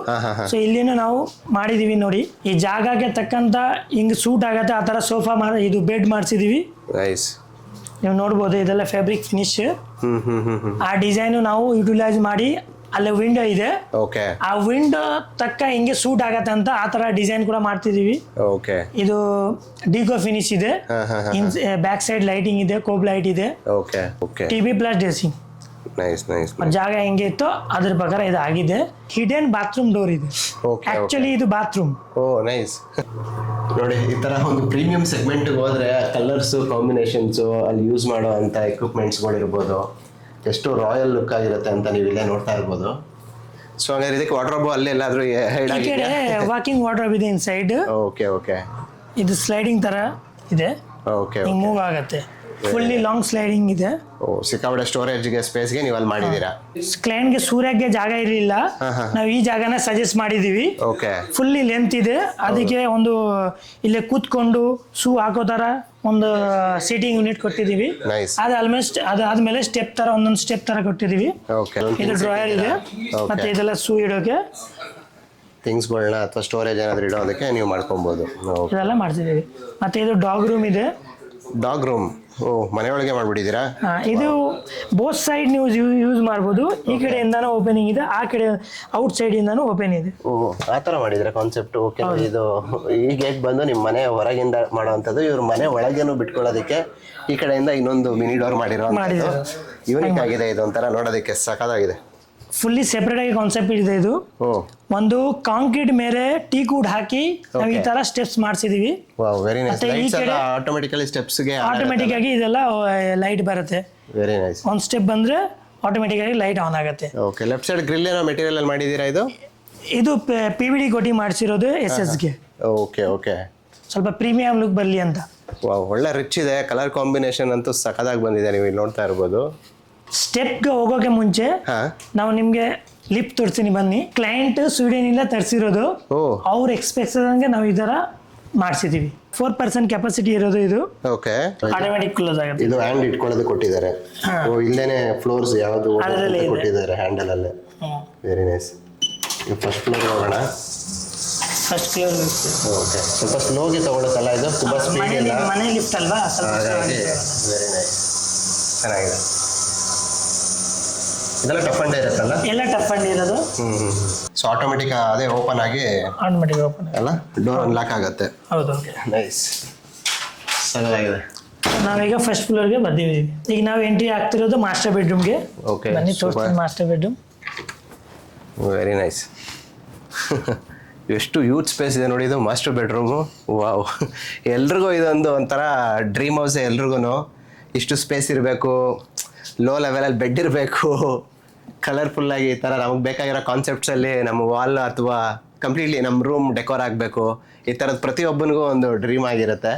ಸೊ ಇಲ್ಲಿನೂ ನಾವು ಮಾಡಿದೀವಿ ನೋಡಿ. ಈ ಜಾಗಕ್ಕೆ ತಕ್ಕಂತ ಹಿಂಗ್ ಸೂಟ್ ಆಗತ್ತೆ ಆ ತರ ಸೋಫಾ ಇದು ಬೆಡ್ ಮಾಡಿಸಿದೀವಿ. ನೀವು ನೋಡ್ಬೋದು, ಇದೆಲ್ಲ ಫ್ಯಾಬ್ರಿಕ್ ಫಿನಿಶ್. ಆ ಡಿಸೈನ್ ನಾವು ಯುಟಿಲೈಸ್ ಮಾಡಿ, ಅಲ್ಲಿ ವಿಂಡೋ ಇದೆ, ಆ ವಿಂಡೋ ತಕ್ಕ ಹಿಂಗೆ ಸೂಟ್ ಆಗತ್ತೆ ಅಂತ ಆ ತರ ಡಿಸೈನ್ ಕೂಡ ಮಾಡ್ತಿದೀವಿ. ಇದು ಡಿಕೋ ಫಿನಿಶ್ ಇದೆ, ಬ್ಯಾಕ್ ಸೈಡ್ ಲೈಟಿಂಗ್ ಇದೆ, ಕೋಬ್ ಲೈಟ್ ಇದೆ, TV plus dressing. Nice nice. ಜಾಗ ಹೆಂಗೆ ಇತ್ತು ಅದ್ರ ಪ್ರಕಾರ ಇದು ಆಗಿದೆ. ಹಿಡನ್ ಬಾತ್ರೂಮ್ ಡೋರ್ ಇದೆ. Okay, ಆಕ್ಚುಲಿ ಇದು ಬಾತ್ರೂಮ್. ಓ ನೈಸ್. ನೋಡಿ ಈ ತರ ಒಂದು ಪ್ರೀಮಿಯಂ ಸೆಗ್ಮೆಂಟ್ಗೆ ಹೋದ್ರೆ ಕಲರ್ಸು ಕಾಂಬಿನೇಷನ್ಸು ಅಲ್ಲಿ ಯೂಸ್ ಮಾಡೋ ಅಂತ ಎಕ್ವಿಪ್ಮೆಂಟ್ಸ್ಗಳಿರ್ಬೋದು, ಎಷ್ಟು ರಾಯಲ್ ಲುಕ್ ಆಗಿರುತ್ತೆ ಅಂತ ನೀವು ಇಲ್ಲೇ ನೋಡ್ತಾ ಇರ್ಬೋದು. ಸೊ ಹಂಗಾರೆ ಇದಕ್ಕೆ ವಾರ್ಡ್ರೋಬ್ ಅಲ್ಲಿ ಎಲ್ಲಾದ್ರೂ ಹೈಡ್ ಈ ಕಡೆ ವಾಕಿಂಗ್ ವಾರ್ಡ್ರೋಬ್ ಇದೆ ಇನ್ಸೈಡ್. Okay okay. ಇದು ಸ್ಲೈಡಿಂಗ್ ತರ ಇದೆ, ಓಕೆ ಮೂವ್ ಆಗುತ್ತೆ. ಫುಲ್ಲಿ ಲಾಂಗ್ ಸ್ಲೈಡಿಂಗ್ ಇದೆ. ಓ ಸಿಕ್ಕಾಪಟ್ಟೆ ಸ್ಟೋರೇಜ್ಗೆ ಸ್ಪೇಸ್ಗೆ ನೀವು ಅಲ್ಲಿ ಮಾಡಿದ್ದೀರಾ. ಕ್ಲೈಂಟ್ಗೆ ಸೂರ್ಯಕ್ಕೆ ಜಾಗ ಇರಲಿಲ್ಲ, ನಾವು ಈ ಜಾಗನ ಸಜೆಸ್ಟ್ ಮಾಡಿದೀವಿ. ಓಕೆ. ಫುಲ್ಲಿ ಲೆಂತ್ ಇದೆ, ಅದಕ್ಕೆ ಒಂದು ಇಲ್ಲೇ ಕೂತ್ಕೊಂಡು ಶೂ ಹಾಕೋ ತರ ಒಂದು ಸೀಟಿಂಗ್ ಯೂನಿಟ್ ಕೊಟ್ಟಿದೀವಿ. ನೈಸ್. ಅದು ಆಲ್ಮೋಸ್ಟ್ ಅದಾದ್ಮೇಲೆ ಸ್ಟೆಪ್ ತರ ಒಂದೊಂದು ಸ್ಟೆಪ್ ತರ ಕೊಟ್ಟಿದೀವಿ. ಓಕೆ. ಇದು ಡ್ರಾಯರ್ ಇದೆ, ಮತ್ತೆ ಇದೆಲ್ಲ ಶೂ ಇಡೋಕೆ ಥಿಂಗ್ಸ್ಗಳನ್ನ ಅಥವಾ ಸ್ಟೋರೇಜ್ ಏನಾದರೂ ಇಡೋದಕ್ಕೆ ನೀವು ಮಾಡ್ಕೊಬೋದು. ಇದೆಲ್ಲ ಮಾಡ್ತಿದ್ದೀವಿ. ಮತ್ತೆ ಇದು ಡಾಗ್ ರೂಮ್ ಇದೆ. Dog room. ಓ ಮನೆಯೊಳಗೆ ಮಾಡ್ಬಿಟ್ಟಿದ್ದೀರಾ. ಇದು ಬೋತ್ ಸೈಡ್ ನೀವು ಯೂಸ್ ಮಾಡ್ಬೋದು. ಈ ಕಡೆಯಿಂದಾನು ಓಪನಿಂಗ್ ಇದೆ, ಆ ಕಡೆ ಔಟ್ ಸೈಡ್ ಇಂದಾನು ಓಪನ್ ಇದೆ. ಓ ಆ ಥರ ಮಾಡಿದ್ರೆ ಕಾನ್ಸೆಪ್ಟ್. ಓಕೆ. ಇದು ಈ ಗೇಟ್ ಬಂದು ನಿಮ್ಮ ಮನೆ ಹೊರಗಿಂದ ಮಾಡೋವಂಥದ್ದು, ಇವ್ರ ಮನೆ ಒಳಗೇನು ಬಿಟ್ಕೊಳ್ಳೋದಕ್ಕೆ ಈ ಕಡೆಯಿಂದ ಇನ್ನೊಂದು ಮಿನಿ ಡೋರ್ ಮಾಡಿರೋ ಯೂನಿಕ್ ಆಗಿದೆ. ಇದು ಒಂಥರ ನೋಡೋದಕ್ಕೆ ಸಖತ್ತಾಗಿದೆ. ಫುಲ್ಲಿ ಸೆಪರೇಟ್ ಆಗಿ ಕಾನ್ಸೆಪ್ಟ್ ಇದೆ ಇದು. ಒಂದು ಕಾಂಕ್ರೀಟ್ ಮೇಲೆ ಟೀಕ್ ವುಡ್ ಹಾಕಿ ನಾವು ಈ ತರ ಸ್ಟೆಪ್ಸ್ ಮಾಡಿಸಿದೀವಿ. Wow very nice. ಮತ್ತೆ ಈ ಕಡೆ ಆಟೋಮೆಟಿಕಲಿ ಸ್ಟೆಪ್ಸ್ ಗೆ ಆಟೋಮೆಟಿಕ್ ಆಗಿ ಇದೆಲ್ಲ ಲೈಟ್ ಬರುತ್ತೆ. Very nice. ಒಂದು ಸ್ಟೆಪ್ ಬಂದ್ರೆ ಆಟೋಮೆಟಿಕ್ ಆಗಿ ಲೈಟ್ ಆನ್ ಆಗುತ್ತೆ. ಓಕೆ. ಲೆಫ್ಟ್ ಸೈಡ್ ಗ್ರಿಲ್ ಏನೋ ಮೆಟೀರಿಯಲ್ ಅಲ್ಲಿ ಮಾಡಿದೀರಾ ಇದು? ಇದು PVD ಕೋಟಿಂಗ್ ಮಾಡಿಸಿರೋದು SS ಗೆ. Okay okay. ಸ್ವಲ್ಪ ಪ್ರೀಮಿಯಂ ಲುಕ್ ಬರಲಿ ಅಂತ. ವಾವ್ ಒಳ್ಳೆ ರಿಚ್ ಇದೆ. ಕಲರ್ ಕಾಂಬಿನೇಷನ್ ಅಂತೂ ಸಖತ್ತಾಗಿ ಬಂದಿದೆ, ನೀವು ಇಲ್ಲಿ ನೋಡ್ತಾ ಇರ್ಬೋದು. ಸ್ಟೆಪ್ಗೆ ಹೋಗೋಕೆ ಮುಂಚೆ ನಾವು ನಿಮ್ಗೆ ಲಿಫ್ಟ್ ತೋರಿಸ್ತೀನಿ ಬನ್ನಿ. ಕ್ಲೈಂಟ್ ಸ್ವೀಡನ್ ಇಂದ ತರಿಸಿರೋದು, ಅವ್ರ ಎಕ್ಸ್ಪೆಕ್ಟೇಷನ್ಗೆ ನಾವು ಈ ತರ ಮಾಡಿಸಿದೀವಿ. 4% ಕೆಪಾಸಿಟಿ ಇರೋದು ಇದು. ಓಕೆ. ಆಟೋಮೆಟಿಕ್ ಕ್ಲೋಸ್ ಆಗುತ್ತೆ. ಇದು ಹ್ಯಾಂಡ್ ಇಟ್ಕೊಳ್ಳೋದು ಕೊಟ್ಟಿದ್ದಾರೆ. ಓ ಇಲ್ಲೇನೆ ಫ್ಲೋರ್ಸ್ ಯಾವುದು ಕೊಟ್ಟಿದ್ದಾರೆ ಹ್ಯಾಂಡಲ್ ಅಲ್ಲೇ. Very nice. ಫಸ್ಟ್ ಫ್ಲೋರ್ ಹೋಗೋಣ. First floor. ಓಕೆ. ಸ್ವಲ್ಪ ಸ್ಲೋಗೆ ತಗೊಳುತ್ತಲ್ಲ ಇದು, ತುಂಬಾ ಸ್ಪೀಡ್ ಇಲ್ಲ. ಮನೆ ಲಿಫ್ಟ್ ಅಲ್ವಾ, ವೆರಿ ನೈಸ್. ಚೆನ್ನಾಗಿದೆ. ಇದೆಲ್ಲ ಟಫ್ ಅಂಡ್ ಇರುತ್ತಲ್ಲ? ಎಲ್ಲ ಟಫ್ ಅಂಡ್ ಇರೋದು. ಸೊ ಆಟೋಮೆಟಿಕ್ ಅದೇ ಓಪನ್ ಆಗಿ ಆಟೋಮೆಟಿಕ್ ಓಪನ್ ಅಲ್ಲ, ಡೋರ್ ಅನ್ಲಾಕ್ ಆಗುತ್ತೆ. ಹೌದು. ನೈಸ್. ಚೆನ್ನಾಗಿದೆ. ನಾವೀಗ ಫಸ್ಟ್ ಫ್ಲೋರ್ಗೆ ಬಂದಿದ್ದೀವಿ. ಈಗ ನಾವು ಎಂಟ್ರಿ ಆಗ್ತಿರೋದು ಮಾಸ್ಟರ್ ಬೆಡ್ರೂಮ್ಗೆ. ಓಕೆ. ಬನ್ನಿ ತೋರಿಸ್ತೀನಿ ಮಾಸ್ಟರ್ ಬೆಡ್ರೂಮ್. Very nice. ಎಷ್ಟು ಯೂತ್ ಸ್ಪೇಸ್ ಇದೆ ನೋಡಿ ಇದು ಮಾಸ್ಟರ್ ಬೆಡ್ರೂಮು. ವಾವ್. ಎಲ್ರಿಗೂ ಇದೊಂದು ಒಂಥರ ಡ್ರೀಮ್ ಹೌಸ್. ಎಲ್ರಿಗೂ ಇಷ್ಟು ಸ್ಪೇಸ್ ಇರಬೇಕು, ಲೋ ಲೆವೆಲಲ್ಲಿ ಬೆಡ್ ಇರಬೇಕು, ಕಲರ್ಫುಲ್ಲಾಗಿ ಈ ಥರ ನಮಗೆ ಬೇಕಾಗಿರೋ ಕಾನ್ಸೆಪ್ಟ್ಸಲ್ಲಿ ನಮ್ಮ ವಾಲ್ ಅಥವಾ ಕಂಪ್ಲೀಟ್ಲಿ ನಮ್ಮ ರೂಮ್ ಡೆಕೋರ್ ಆಗಬೇಕು. ಈ ಥರದ್ದು ಪ್ರತಿಯೊಬ್ಬನಿಗೂ ಒಂದು ಡ್ರೀಮ್ ಆಗಿರುತ್ತೆ.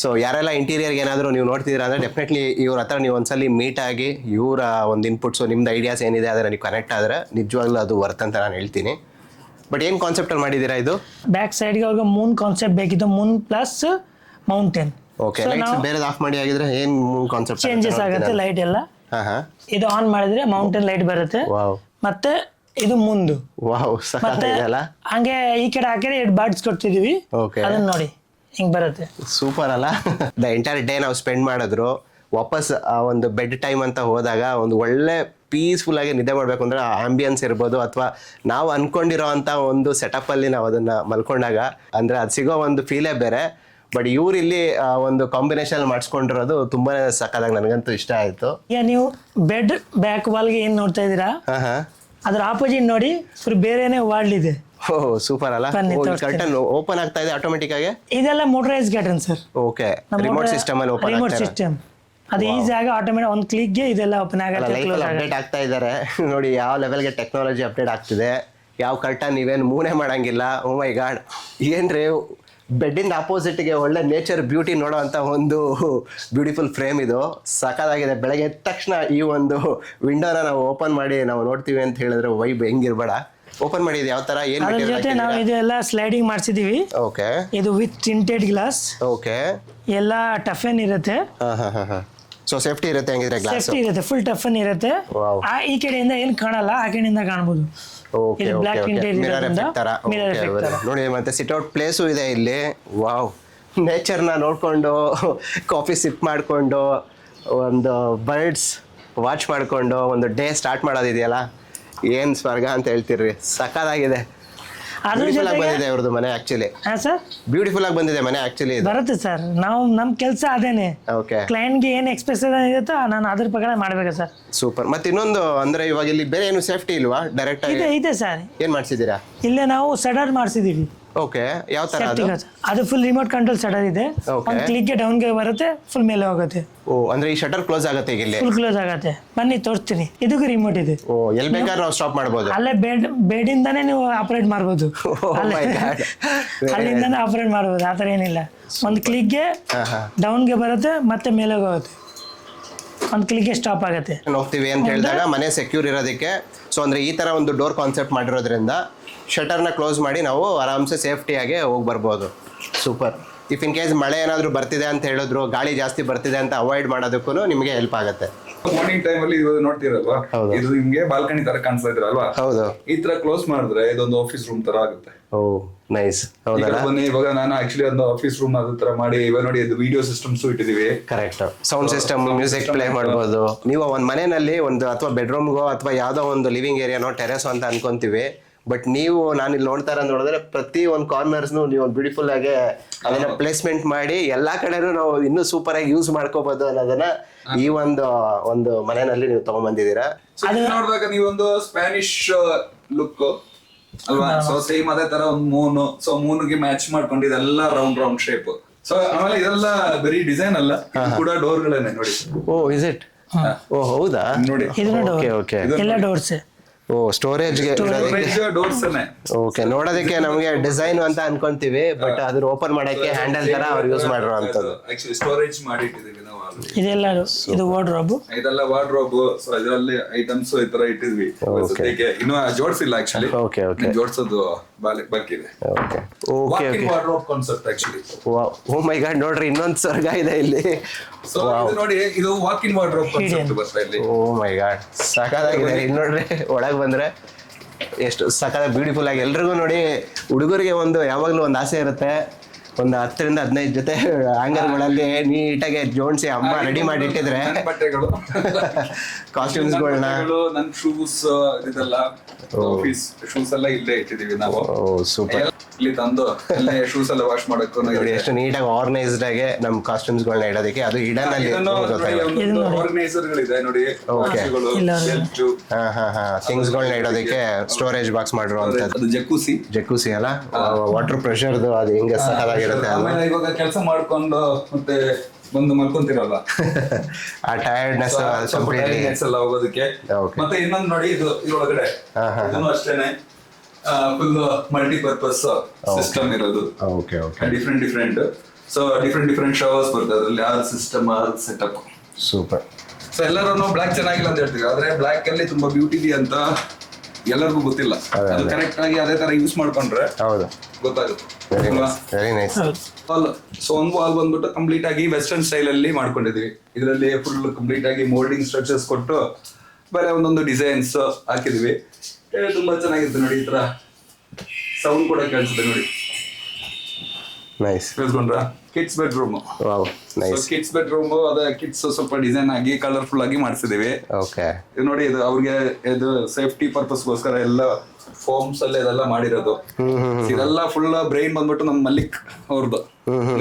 ಸೊ ಯಾರೆಲ್ಲ ಇಂಟೀರಿಯರ್ಗೆ ಏನಾದರೂ ನೀವು ನೋಡ್ತಿದ್ದೀರಾ ಅಂದರೆ ಡೆಫಿನೆಟ್ಲಿ ಇವ್ರ ಹತ್ರ ನೀವು ಒಂದ್ಸಲಿ ಮೀಟ್ ಆಗಿ ಇವರ ಒಂದು ಇನ್ಪುಟ್ಸು, ನಿಮ್ದು ಐಡಿಯಾಸ್ ಏನಿದೆ ಅದರ ನೀವು ಕನೆಕ್ಟ್ ಆದರೆ ನಿಜವಾಗ್ಲೂ ಅದು ವರ್ತ್ ಅಂತ ನಾನು ಹೇಳ್ತೀನಿ. ಬಟ್ ಏನು ಕಾನ್ಸೆಪ್ಟಲ್ಲಿ ಮಾಡಿದ್ದೀರಾ ಇದು? ಬ್ಯಾಕ್ ಸೈಡ್ಗೆ ಅವ್ರಿಗೆ ಮೂನ್ ಕಾನ್ಸೆಪ್ಟ್ ಬೇಕಿತ್ತು, Moon plus mountain. Okay. Lights ಬೇರೆ ಆಫ್ ಮಾಡಿ ಆಗಿದ್ರೆ ಏನು ಮೂನ್ ಕಾನ್ಸೆಪ್ಟ್ ಚೇಂಜಸ್ ಆಗುತ್ತೆ ಲೈಟ್ ಎಲ್ಲ. ಇದು ಆನ್ ಮಾಡಿದ್ರೆ ಮೌಂಟೇನ್ ಲೈಟ್ ಬರುತ್ತೆ. ವಾವ್. ಮತ್ತೆ ಇದು ಮುಂದು. ವಾವ್ ಸಖತ್ತಾಗಿದೆಯಲ್ಲ. ಹಂಗೆ ಈ ಕಡೆ ಹಾಕಿದ್ರೆ 2 ಬರ್ಡ್ಸ್ ಕೊಡ್ತಿದೀವಿ. ಓಕೆ. ಅದನ್ನ ನೋಡಿ ಹಿಂಗ್ ಬರುತ್ತೆ. ಸೂಪರ್ ಅಲ್ಲ? ದ ಎಂಟೈರ್ ಡೇ ನಾವು ಸ್ಪೆಂಡ್ ಮಾಡಿದ್ರು, ವಾಪಸ್ ಆ ಒಂದು ಬೆಡ್ ಟೈಮ್ ಅಂತ ಹೋದಾಗ ಒಂದು ಒಳ್ಳೆ ಪೀಸ್ಫುಲ್ ಆಗಿ ನಿದ್ದೆ ಮಾಡಬೇಕು ಅಂದರೆ ಆಂಬಿಯನ್ಸ್ ಇರ್ಬೋದು, ಅಥವಾ ನಾವು ಅನ್ಕೊಂಡಿರೋ ಅಂಥ ಒಂದು ಸೆಟಪ್ಪಲ್ಲಿ ನಾವು ಅದನ್ನು ಮಲ್ಕೊಂಡಾಗ ಅಂದರೆ ಅದು ಸಿಗೋ ಒಂದು ಫೀಲೇ ಬೇರೆ. ಬಟ್ ಇವ್ರು ಇಲ್ಲಿ ಒಂದು ಕಾಂಬಿನೇಷನ್ ಮಾಡಿಸ್ಕೊಂಡಿರೋದು ತುಂಬಾ ಸಕ್ಕತ್ತಾಗಿ ನನಗಂತೂ ಇಷ್ಟ ಆಯಿತು. ಈಗ ನೀವು ಬೆಡ್ ಬ್ಯಾಕ್ ವಾಲ್ಗೆ ಏನು ನೋಡ್ತಾ ಇದ್ದೀರಾ, ಅದ್ರ ಆಪೋಸಿಟ್ ನೋಡಿ ಬೇರೆನೇ ವಾಲ್ ಇದೆ. ಓ ಸೂಪರ್ ಅಲ್ಲ? ಕರ್ಟನ್ ಓಪನ್ ಆಗ್ತಾ ಇದೆ ಆಟೋಮೆಟಿಕ್ ಆಗಿ. ಇದೆಲ್ಲ motorise curtain sir. Okay. Remote system ಅಲ್ಲಿ ಓಪನ್ ರಿಮೋಟ್ ಸಿಸ್ಟಮ್. ಅದು ಈಸಿ ಆಗಿ ಆಟೋಮೆಟಿಕ್ ಒಂದು ಕ್ಲಿಕ್ಗೆ ಇದೆಲ್ಲ ಓಪನ್ ಆಗುತ್ತೆ. ಲೈಫಲ್ಲಿ ಅಪ್ಡೇಟ್ ಆಗ್ತಾ ಇದ್ದಾರೆ ನೋಡಿ, ಯಾವ ಲೆವೆಲ್ಗೆ ಟೆಕ್ನಾಲಜಿ ಅಪ್ಡೇಟ್ ಆಗ್ತಿದೆ. ಯಾವ ಕರ್ಟನ್ ನೀವೇನು ಮೂನೇ ಮಾಡಂಗಿಲ್ಲ. ಓ ಮೈ ಗಾಡ್, ಏನ್ರಿ ಬೆಡ್ಡಿಂದ ಆಪೋಸಿಟ್ಗೆ ಒಳ್ಳೆ ನೇಚರ್ ಬ್ಯೂಟಿ ನೋಡೋ ಅಂತ ಒಂದು ಬ್ಯೂಟಿಫುಲ್ ಫ್ರೇಮ್ ಇದು. ಸಖತ್ತಾಗಿದೆ. ಬೆಳಗ್ಗೆ ಎದ್ದ ತಕ್ಷಣ ಈ ಒಂದು ವಿಂಡೋನ ನಾವು ಓಪನ್ ಮಾಡಿ ನಾವು ನೋಡ್ತೀವಿ ಅಂತ ಹೇಳಿದ್ರೆ ವೈಬ್ ಹೆಂಗಿರ್ಬೇಡ. ಓಪನ್ ಮಾಡಿದ್ದು ಯಾವ ತರ, ಏನು ಜೊತೆ ನಾವು ಇದೆಲ್ಲ ಸ್ಲೈಡಿಂಗ್ ಮಾಡಿಸಿದೀವಿ. ಓಕೆ. ಇದು ವಿತ್ ಟಿಂಟೆಡ್ ಗ್ಲಾಸ್. ಓಕೆ. ಎಲ್ಲ ಟಫನ್ ಇರುತ್ತೆ. ಸೊ ಸೇಫ್ಟಿ ಇರುತ್ತೆ ಹಂಗಿದ್ರೆ ಗ್ಲಾಸ್. ಸೇಫ್ಟಿ ಇರುತ್ತೆ, ಫುಲ್ ಟಫನ್ ಇರುತ್ತೆ. ಈ ಕಡೆಯಿಂದ ಏನು ಕಾಣಲ್ಲ, ಆ ಕಡೆಯಿಂದ ಕಾಣ್ಬೋದು. ನೋಡಿ ಮತ್ತೆ ಸಿಟ್ಔಟ್ ಪ್ಲೇಸು ಇದೆ ಇಲ್ಲಿ. ವಾವ್. ನೇಚರ್ನ ನೋಡಿಕೊಂಡು ಕಾಫಿ ಸಿಪ್ ಮಾಡಿಕೊಂಡು ಒಂದು ಬರ್ಡ್ಸ್ ವಾಚ್ ಮಾಡಿಕೊಂಡು ಒಂದು ಡೇ ಸ್ಟಾರ್ಟ್ ಮಾಡೋದಿದೆಯಲ್ಲ, ಏನು ಸ್ವರ್ಗ ಅಂತ ಹೇಳ್ತಿರ್ರಿ. ಸಖತ್ತಾಗಿದೆ. ಅದ್ರ ಬ್ಯೂಟಿಫುಲ್ ಆಗಿ ಜೊತೆಗೆ ಬಂದಿದೆ ಇವ್ರದ್ದು ಮನೆ ಆಕ್ಚುಲಿ. ಹಾಂ ಸರ್ ಬ್ಯೂಟಿಫುಲ್ ಆಗಿ ಬಂದಿದೆ ಮನೆ ಆಕ್ಚುಲಿ ಇದು. ಬರುತ್ತೆ ಸರ್. ನಮ್ಮ ಕೆಲಸ ಅದೇನೆ, ಓಕೆ ಕ್ಲೈಂಟ್ಗೆ ಏನು ಎಕ್ಸ್ಪೆಕ್ಟೇಷನ್ ಇರುತ್ತೋ ನಾನು ಅದ್ರ ಪ್ರಕಾರ ಮಾಡಬೇಕು ಸರ್. ಸೂಪರ್. ಮತ್ತೆ ಇನ್ನೊಂದು ಅಂದ್ರೆ ಇವಾಗ ಇಲ್ಲಿ ಬೇರೆ ಏನು ಸೇಫ್ಟಿ ಇಲ್ವಾ? ಡೈರೆಕ್ಟ್ ಆಗಿ ಇದೆ ಸರ್. ಏನ್ ಮಾಡ್ಸಿದ್ದೀರಾ? ಇಲ್ಲೇ ನಾವು ಸೆಡರ್ ಮಾಡಿಸಿದೀವಿ. ಓಕೆ, ಯಾವ ತರ ಅದು? ಅದು ಫುಲ್ ರಿಮೋಟ್ ಕಂಟ್ರೋಲ್ ಸೆಡರ್ ಇದೆ. Okay. ಒಂದು ಕ್ಲಿಕ್ಗೆ ಡೌನ್ಗೆ ಬರುತ್ತೆ, ಫುಲ್ ಮೇಲೆ ಹೋಗುತ್ತೆ. ಓ, ಅಂದ್ರೆ ಈ ಶಟರ್ ಕ್ಲೋಸ್ ಆಗುತ್ತೆ ಈಗ ಇಲ್ಲಿ? ಫುಲ್ ಕ್ಲೋಸ್ ಆಗುತ್ತೆ. ಬನ್ನಿ ತೋರಿಸ್ತೀನಿ. ಇದಕ್ಕೂ ರಿಮೋಟ್ ಇದೆ. ಓ, ಎಲ್ಲಿ ಬೇಕಾದ್ರೂ ನಾವು ಸ್ಟಾಪ್ ಮಾಡ್ಬೋದು? ಅಲ್ಲೇ ಬೇಡಿಂದಾನೇ ನೀವು ಆಪರೇಟ್ ಮಾಡ್ಬೋದು. ಅಲ್ಲಿಂದಾನೇ ಆಪರೇಟ್ ಮಾಡ್ಬೋದು, ಆ ಥರ ಏನಿಲ್ಲ. ಒಂದು ಕ್ಲಿಕ್ಗೆ ಡೌನ್ಗೆ ಬರುತ್ತೆ, ಮತ್ತೆ ಮೇಲೆ ಹೋಗುತ್ತೆ. ಒಂದು ಕ್ಲಿಕ್ಗೆ ಸ್ಟಾಪ್ ಆಗುತ್ತೆ. ಹೋಗ್ತೀವಿ ಅಂತ ಹೇಳಿದಾಗ ಮನೆ ಸೆಕ್ಯೂರ್ ಇರೋದಕ್ಕೆ, ಸೊ ಅಂದ್ರೆ ಈ ತರ ಒಂದು ಡೋರ್ ಕಾನ್ಸೆಪ್ಟ್ ಮಾಡಿರೋದ್ರಿಂದ ಶಟರ್ನ ಕ್ಲೋಸ್ ಮಾಡಿ ನಾವು ಆರಾಮ್ಸೆ ಸೇಫ್ಟಿಯಾಗಿ ಹೋಗಿ ಬರ್ಬೋದು. ಸೂಪರ್. ಇಫ್ ಇನ್ ಕೇಸ್ ಮಳೆ ಏನಾದರೂ ಬರ್ತಿದೆ ಅಂತ ಹೇಳಿದ್ರು, ಗಾಳಿ ಜಾಸ್ತಿ ಬರ್ತಿದೆ ಅಂತ ಅವಾಯ್ಡ್ ಮಾಡೋದಕ್ಕೂ ನಿಮಗೆ ಹೆಲ್ಪ್ ಆಗುತ್ತೆ. ಮಾರ್ನಿಂಗ್ ಟೈಮ್ ಅಲ್ಲಿ ಇದು ನೋಡ್ತಿರಲ್ವಾ, ಇದು ನಿಮ್ಗೆ ಬಾಲ್ಕನಿ ತರ ಕಾಣಿಸ್ತಾ ಇದ್ರಲ್ವಾ, ಹೌದು. ಈ ತರ ಕ್ಲೋಸ್ ಮಾಡಿದ್ರೆ ಇದೊಂದು ಆಫೀಸ್ ರೂಮ್ ತರ ಆಗುತ್ತೆ. ಓ ನೈಸ್. ಈಗ ಹೌದಲ್ಲ? ಬನ್ನಿ, ಇವಾಗ ನಾನು ಆಕ್ಚುಲಿ ಒಂದು ಆಫೀಸ್ ರೂಮ್ ಅದ ತರ ಮಾಡಿ ಇವಾಗ ನೋಡಿ ಇದು ವಿಡಿಯೋ ಸಿಸ್ಟಮ್ಸ್ ಇಟ್ಟಿದೀವಿ. Correct. Sound system, music play ಮಾಡ್ಬೋದು. ನೀವು ಒಂದು ಮನೆಯಲ್ಲಿ ಒಂದು ಅಥವಾ ಬೆಡ್ರೂಮ್ಗೋ ಅಥವಾ ಯಾವುದೋ ಒಂದು ಲಿವಿಂಗ್ ಏರಿಯಾನೋ ಟೆರೆಸ್ ಅಂತ ಅನ್ಕೊಂತೀವಿ, ಬಟ್ ನೀವು ನಾನು ಇಲ್ಲಿ ನೋಡ್ತಾರ ನೋಡಿದ್ರೆ ಪ್ರತಿ ಒಂದು ಕಾರ್ನರ್ಸ್ನು ನೀವು ಬ್ಯೂಟಿಫುಲ್ ಆಗಿ ಅದನ್ನ ಪ್ಲೇಸ್ಮೆಂಟ್ ಮಾಡಿ ಎಲ್ಲಾ ಕಡೆನೂ ನಾವು ಇನ್ನೂ ಸೂಪರ್ ಆಗಿ ಯೂಸ್ ಮಾಡ್ಕೋಬಹುದು ಅನ್ನೋದನ್ನ ಈ ಒಂದು ಮನೆಯಲ್ಲಿ ನೀವು ತಗೊಂಡ್ಬಂದಿದ್ದೀರಾ. ನೋಡಿದಾಗ ನೀವೊಂದು ಸ್ಪ್ಯಾನಿಶ್ ಲುಕ್ ಅಲ್ವಾ, ಸೊ ಸೇಮ್ ಅದೇ ತರ ಒಂದು ಮೂನ್, ಸೊ ಮೂನ್ಗೆ ಮ್ಯಾಚ್ ಮಾಡ್ಕೊಂಡು ಇದೆಲ್ಲ ರೌಂಡ್ ಶೇಪ್. ಸೊ ಆಮೇಲೆ ಇದೆಲ್ಲ ಬರೀ ಡಿಸೈನ್ ಅಲ್ಲ, ಇದು ಕೂಡ ಡೋರ್ ಗಳನ್ನೇ ನೋಡಿ. O is it? ಓ ಹೌದಾ? ನೋಡಿ, ಓಕೆ ಓಕೆ. ಎಲ್ಲ ಡೋರ್ಸ್. ಓ ಸ್ಟೋರೇಜ್ಗೆ ಡೋರ್ಸ್. ಓಕೆ, ನೋಡೋದಕ್ಕೆ ನಮಗೆ ಡಿಸೈನ್ ಅಂತ ಅನ್ಕೊಂತೀವಿ, ಬಟ್ ಅದ್ರ ಓಪನ್ ಮಾಡಕ್ಕೆ ಹ್ಯಾಂಡಲ್ ತರ ಅವ್ರು ಯೂಸ್ ಮಾಡಿರೋ ಅಂತದ್ದು. ಆಕ್ಚುಲಿ ಸ್ಟೋರೇಜ್ ಮಾಡಿ ಇಟ್ಟಿದ್ದೀವಿ ನಾವು. ಇದೆಲ್ಲ ಇದು ವಾರ್ಡ್ರೋಬ್. ಇದೆಲ್ಲ ವಾರ್ಡ್ರೋಬ್. ಸೊ ಇದರಲ್ಲಿ ಐಟಮ್ಸ್ ಈ ತರ ಇಟ್ಟಿದ್ವಿ. ಸದ್ಯಕ್ಕೆ ಇನ್ನೂ ಜೋಡಿಸಿಲ್ಲ ಆಕ್ಚುಲಿ. Okay okay. ಜೋಡಿಸೋದು ಬಾಕಿದೆ. Okay okay okay. Wardrobe concept actually. Oh my god, ನೋಡ್ರಿ ಇನ್ನೊಂದು ಸ್ವರ್ಗ ಇದೆ ಇಲ್ಲಿ. ಸೊ ಇದು ನೋಡಿ, ಇದು ವಾಕ್ ಇನ್ ವಾರ್ಡ್ರೋಬ್ ಕಾನ್ಸೆಪ್ಟ್ ಬರ್ತಾ ಇಲ್ಲಿ. ಓ ಮೈ ಗಾಡ್, ಸಖತ್ತಾಗಿದೆ. ಇಲ್ಲಿ ನೋಡ್ರಿ, ಒಳಗೆ ಬಂದ್ರೆ ಎಷ್ಟು ಸಖತ್ ಬ್ಯೂಟಿಫುಲ್ ಆಗಿ. ಎಲ್ರಿಗೂ ನೋಡಿ, ಹುಡುಗರಿಗೆ ಯಾವಾಗ್ಲೂ ಒಂದು ಆಸೆ ಇರುತ್ತೆ, ಒಂದು 10 ರಿಂದ 15 ಜೊತೆ ಹ್ಯಾಂಗರ್ಗಳಲ್ಲಿ ನೀಟಾಗಿ ಜೋಡಿಸಿ ಅಮ್ಮ ರೆಡಿ ಮಾಡಿ ಇಟ್ಟಿದ್ರೆ ಬಟ್ಟೆಗಳು, ಕಾಸ್ಟ್ಯೂಮ್ಸ್ಗಳನ್ನ, ನನ್ನ ಶೂಸ್, ಇದೆಲ್ಲ ಆಫೀಸ್ ಶೂಸ್ ಎಲ್ಲ ಇಲ್ಲೇ ಇಟ್ಟಿದೀವಿ ನಾವು. ಸೂಪರ್. ಇಲ್ಲಿ ತಂದು ಶೂಸ್ ಎಲ್ಲ ವಾಶ್ ಮಾಡಕ್ಕೂ ನೋಡಿ ಎಷ್ಟು ನೀಟಾಗಿ ಆರ್ಗನೈಸ್ಡ್ ಆಗಿ ನಮ್ಮ ಕಾಸ್ಟ್ಯೂಮ್ಸ್ಗಳನ್ನ ಇಡೋದಕ್ಕೆ. ಅದು ಹಿಡನ್ ಅಲ್ಲಿ ಆರ್ಗನೈಸರ್ ಗಳಿದೆ ನೋಡಿ. ಥಿಂಗ್ಸ್ಗಳನ್ನ ಇಡೋದಕ್ಕೆ ಸ್ಟೋರೇಜ್ ಬಾಕ್ಸ್ ಮಾಡಿರುವಂತದ್ದು. ಅದು ಜಕ್ಕೂಸಿ ಅಲ್ಲ, ವಾಟರ್ ಪ್ರೆಷರ್ದು ಅದು ಹೆಂಗೆ ಸಖತ್ತಾಗಿರುತ್ತೆ. ಆಮೇಲೆ ಇವಾಗ ಕೆಲಸ ಮಾಡ್ಕೊಂಡು ಮತ್ತೆ ಬಂದು ಮಲ್ಕೊಂತಿರಲ್ಲ, ಆ ಟೈರ್ಡ್ನೆಸ್ ಎಲ್ಲ ಹೋಗೋದಕ್ಕೆ. ಮತ್ತೆ ಇನ್ನೊಂದು ನೋಡಿ, ಇದು ಇದ್ರೊಳಗಡೆ ಅಷ್ಟೇನೆ ಫುಲ್ ಮಲ್ಟಿಪರ್ಪಸ್ ಸಿಸ್ಟಮ್ ಇರೋದು. Okay okay. Different so different showers ಬರ್ತದೆ ಅದರಲ್ಲಿ. ಆ ಸಿಸ್ಟಮ್, ಆ ಸೆಟಪ್ ಸೂಪರ್. ಸೊ ಎಲ್ಲರೂ ಬ್ಲಾಕ್ ಚೆನ್ನಾಗಿಲ್ಲ ಅಂತ ಹೇಳ್ತೀವಿ, ಆದ್ರೆ ಬ್ಲಾಕ್ ಅಲ್ಲಿ ತುಂಬಾ ಬ್ಯೂಟಿ ಇದೆ ಅಂತ ಎಲ್ಲರಿಗೂ ಗೊತ್ತಿಲ್ಲ. ಅದು ಕರೆಕ್ಟ್ ಆಗಿ ಅದೇ ತರ ಯೂಸ್ ಮಾಡ್ಕೊಂಡ್ರೆ ಹೌದು ಗೊತ್ತಾಗುತ್ತೆ. Very nice. ಸೊ ಒಂದು ವಾಲ್ ಬಂದ್ಬಿಟ್ಟು ಕಂಪ್ಲೀಟ್ ಆಗಿ ವೆಸ್ಟರ್ನ್ ಸ್ಟೈಲ್ ಅಲ್ಲಿ ಮಾಡ್ಕೊಂಡಿದೀವಿ. ಇದರಲ್ಲಿ ಫುಲ್ ಕಂಪ್ಲೀಟ್ ಆಗಿ ಮೋಲ್ಡಿಂಗ್ ಸ್ಟ್ರಕ್ಚರ್ಸ್ ಕೊಟ್ಟು ಬೇರೆ ಒಂದೊಂದು ಡಿಸೈನ್ಸ್ ಹಾಕಿದ್ವಿ. ತುಂಬಾ ಚೆನ್ನಾಗಿರುತ್ತೆ ನೋಡಿ. ಈ ತರ ಸೌಂಡ್ ಕೂಡ ಕೇಳಿಸುತ್ತೆ ನೋಡಿ. ನೈಸ್. ಕೇಳಿಸ್ಕೊಂಡ್ರ? Kids bedroom. Wow nice. Kids bedroom, ಅದೇ ಕಿಡ್ಸ್ ಸ್ವಲ್ಪ ಡಿಸೈನ್ ಆಗಿ ಕಲರ್ಫುಲ್ ಆಗಿ ಮಾಡಿಸಿದೀವಿ. ಓಕೆ. ಇದು ನೋಡಿ, ಇದು ಅವ್ರಿಗೆ ಇದು ಸೇಫ್ಟಿ ಪರ್ಪಸ್ಗೋಸ್ಕರ ಎಲ್ಲ ಫೋಮ್ಸ್ ಅಲ್ಲೇ ಇದೆಲ್ಲ ಮಾಡಿರೋದು. ಇದೆಲ್ಲ ಫುಲ್ ಬ್ರೈನ್ ಬಂದ್ಬಿಟ್ಟು ನಮ್ಮ ಮಲ್ಲಿಕ್ ಅವ್ರದ್ದು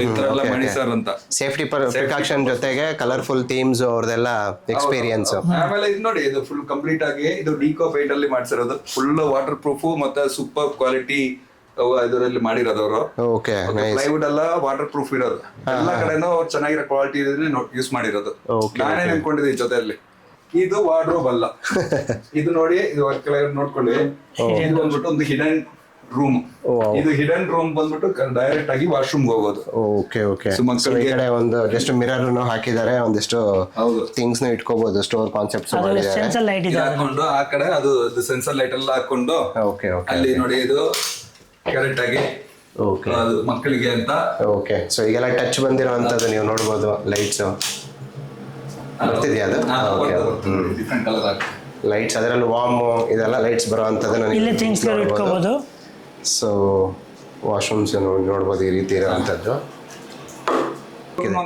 ಈ ತರ ಎಲ್ಲ ಮಾಡಿ ಸರ್ ಅಂತ. ಸೇಫ್ಟಿ ಪ್ರಿಕಾಷನ್ ಜೊತೆಗೆ ಕಲರ್ಫುಲ್ ಥೀಮ್ಸ್ ಅವ್ರದೆಲ್ಲ ಎಕ್ಸ್ಪೀರಿಯನ್ಸ್. ಆಮೇಲೆ ಇದು ನೋಡಿ, ಇದು ಫುಲ್ ಕಂಪ್ಲೀಟ್ ಆಗಿ ಇದು ಡಿಕೋ ಪೇಂಟ್ ಅಲ್ಲಿ ಮಾಡಿಸಿರೋದು. ಫುಲ್ ವಾಟರ್ ಪ್ರೂಫ್ ಮತ್ತೆ ಸೂಪರ್ ಕ್ವಾಲಿಟಿ ಇದರಲ್ಲಿ ಮಾಡಿರೋದು ಅವರು. ಓಕೆ. ಪ್ಲೈವುಡ್ ಎಲ್ಲ ವಾಟರ್ ಪ್ರೂಫ್ ಇರೋದು. ಎಲ್ಲ ಕಡೆನೂ ಚೆನ್ನಾಗಿರೋ ಕ್ವಾಲಿಟಿ ಯೂಸ್ ಮಾಡಿರೋದು. ನಾನೇ ನೆನ್ಕೊಂಡಿದ್ದೀನಿ ಜೊತೆಯಲ್ಲಿ. ಇದು ವಾರ್ಡ್ರೋಬ್ ಅಲ್ಲ, ಇದು ನೋಡಿ, ಇದು ನೋಡ್ಕೊಳ್ಳಿ. ಇದು ಬಂದ್ಬಿಟ್ಟು ಒಂದು ಹಿಡನ್ ರೂಮ್. ಇದು ಹಿಡನ್ ರೂಮ್ ಬಂದ್ಬಿಟ್ಟು ಡೈರೆಕ್ಟ್ ಆಗಿ ವಾಶ್ರೂಮ್ ಹೋಗೋದು. Okay okay. ಈ ಕಡೆ ಒಂದು ಜಸ್ಟ್ ಮಿರರ್ ಹಾಕಿದ್ದಾರೆ, ಒಂದಿಷ್ಟು ಥಿಂಗ್ಸ್ ನ ಇಟ್ಕೋಬಹುದು, ಸ್ಟೋರ್ ಕಾನ್ಸೆಪ್ಟ್ಸ್ ಮಾಡಿದ್ದಾರೆ. ಹಾಕೊಂಡು ಆ ಕಡೆ ಅದು ಸೆನ್ಸರ್ ಲೈಟ್ ಎಲ್ಲ ಹಾಕೊಂಡು ಅಲ್ಲಿ ನೋಡಿ, ಇದು ಕರೆಕ್ಟ್ ಆಗಿ ಮಕ್ಕಳಿಗೆ ಅಂತ. ಓಕೆ. ಸೊ ಈಗೆಲ್ಲ ಟಚ್ ಬಂದಿರುವಂತದ್ದು ನೀವು ನೋಡ್ಬೋದು. ಲೈಟ್ಸ್ ಬರ್ತಿದ್ಯಾ? ಅದು ಡಿಫ್ರೆಂಟ್ ಕಲರ್ ಲೈಟ್ಸ್, ಅದರಲ್ಲಿ ವಾಮ್ ಇದೆಲ್ಲ ಲೈಟ್ಸ್ ಬರುವಂತದ್ದು ಇಲ್ಲಿ ಥಿಂಗ್ಸ್ ಇಟ್ಕೋಬಹುದು. ಸೊ ವಾಶ್ರೂಮ್ಸ್ ನೋಡ್ಬೋದು ಈ ರೀತಿ ಇರುವಂತದ್ದು.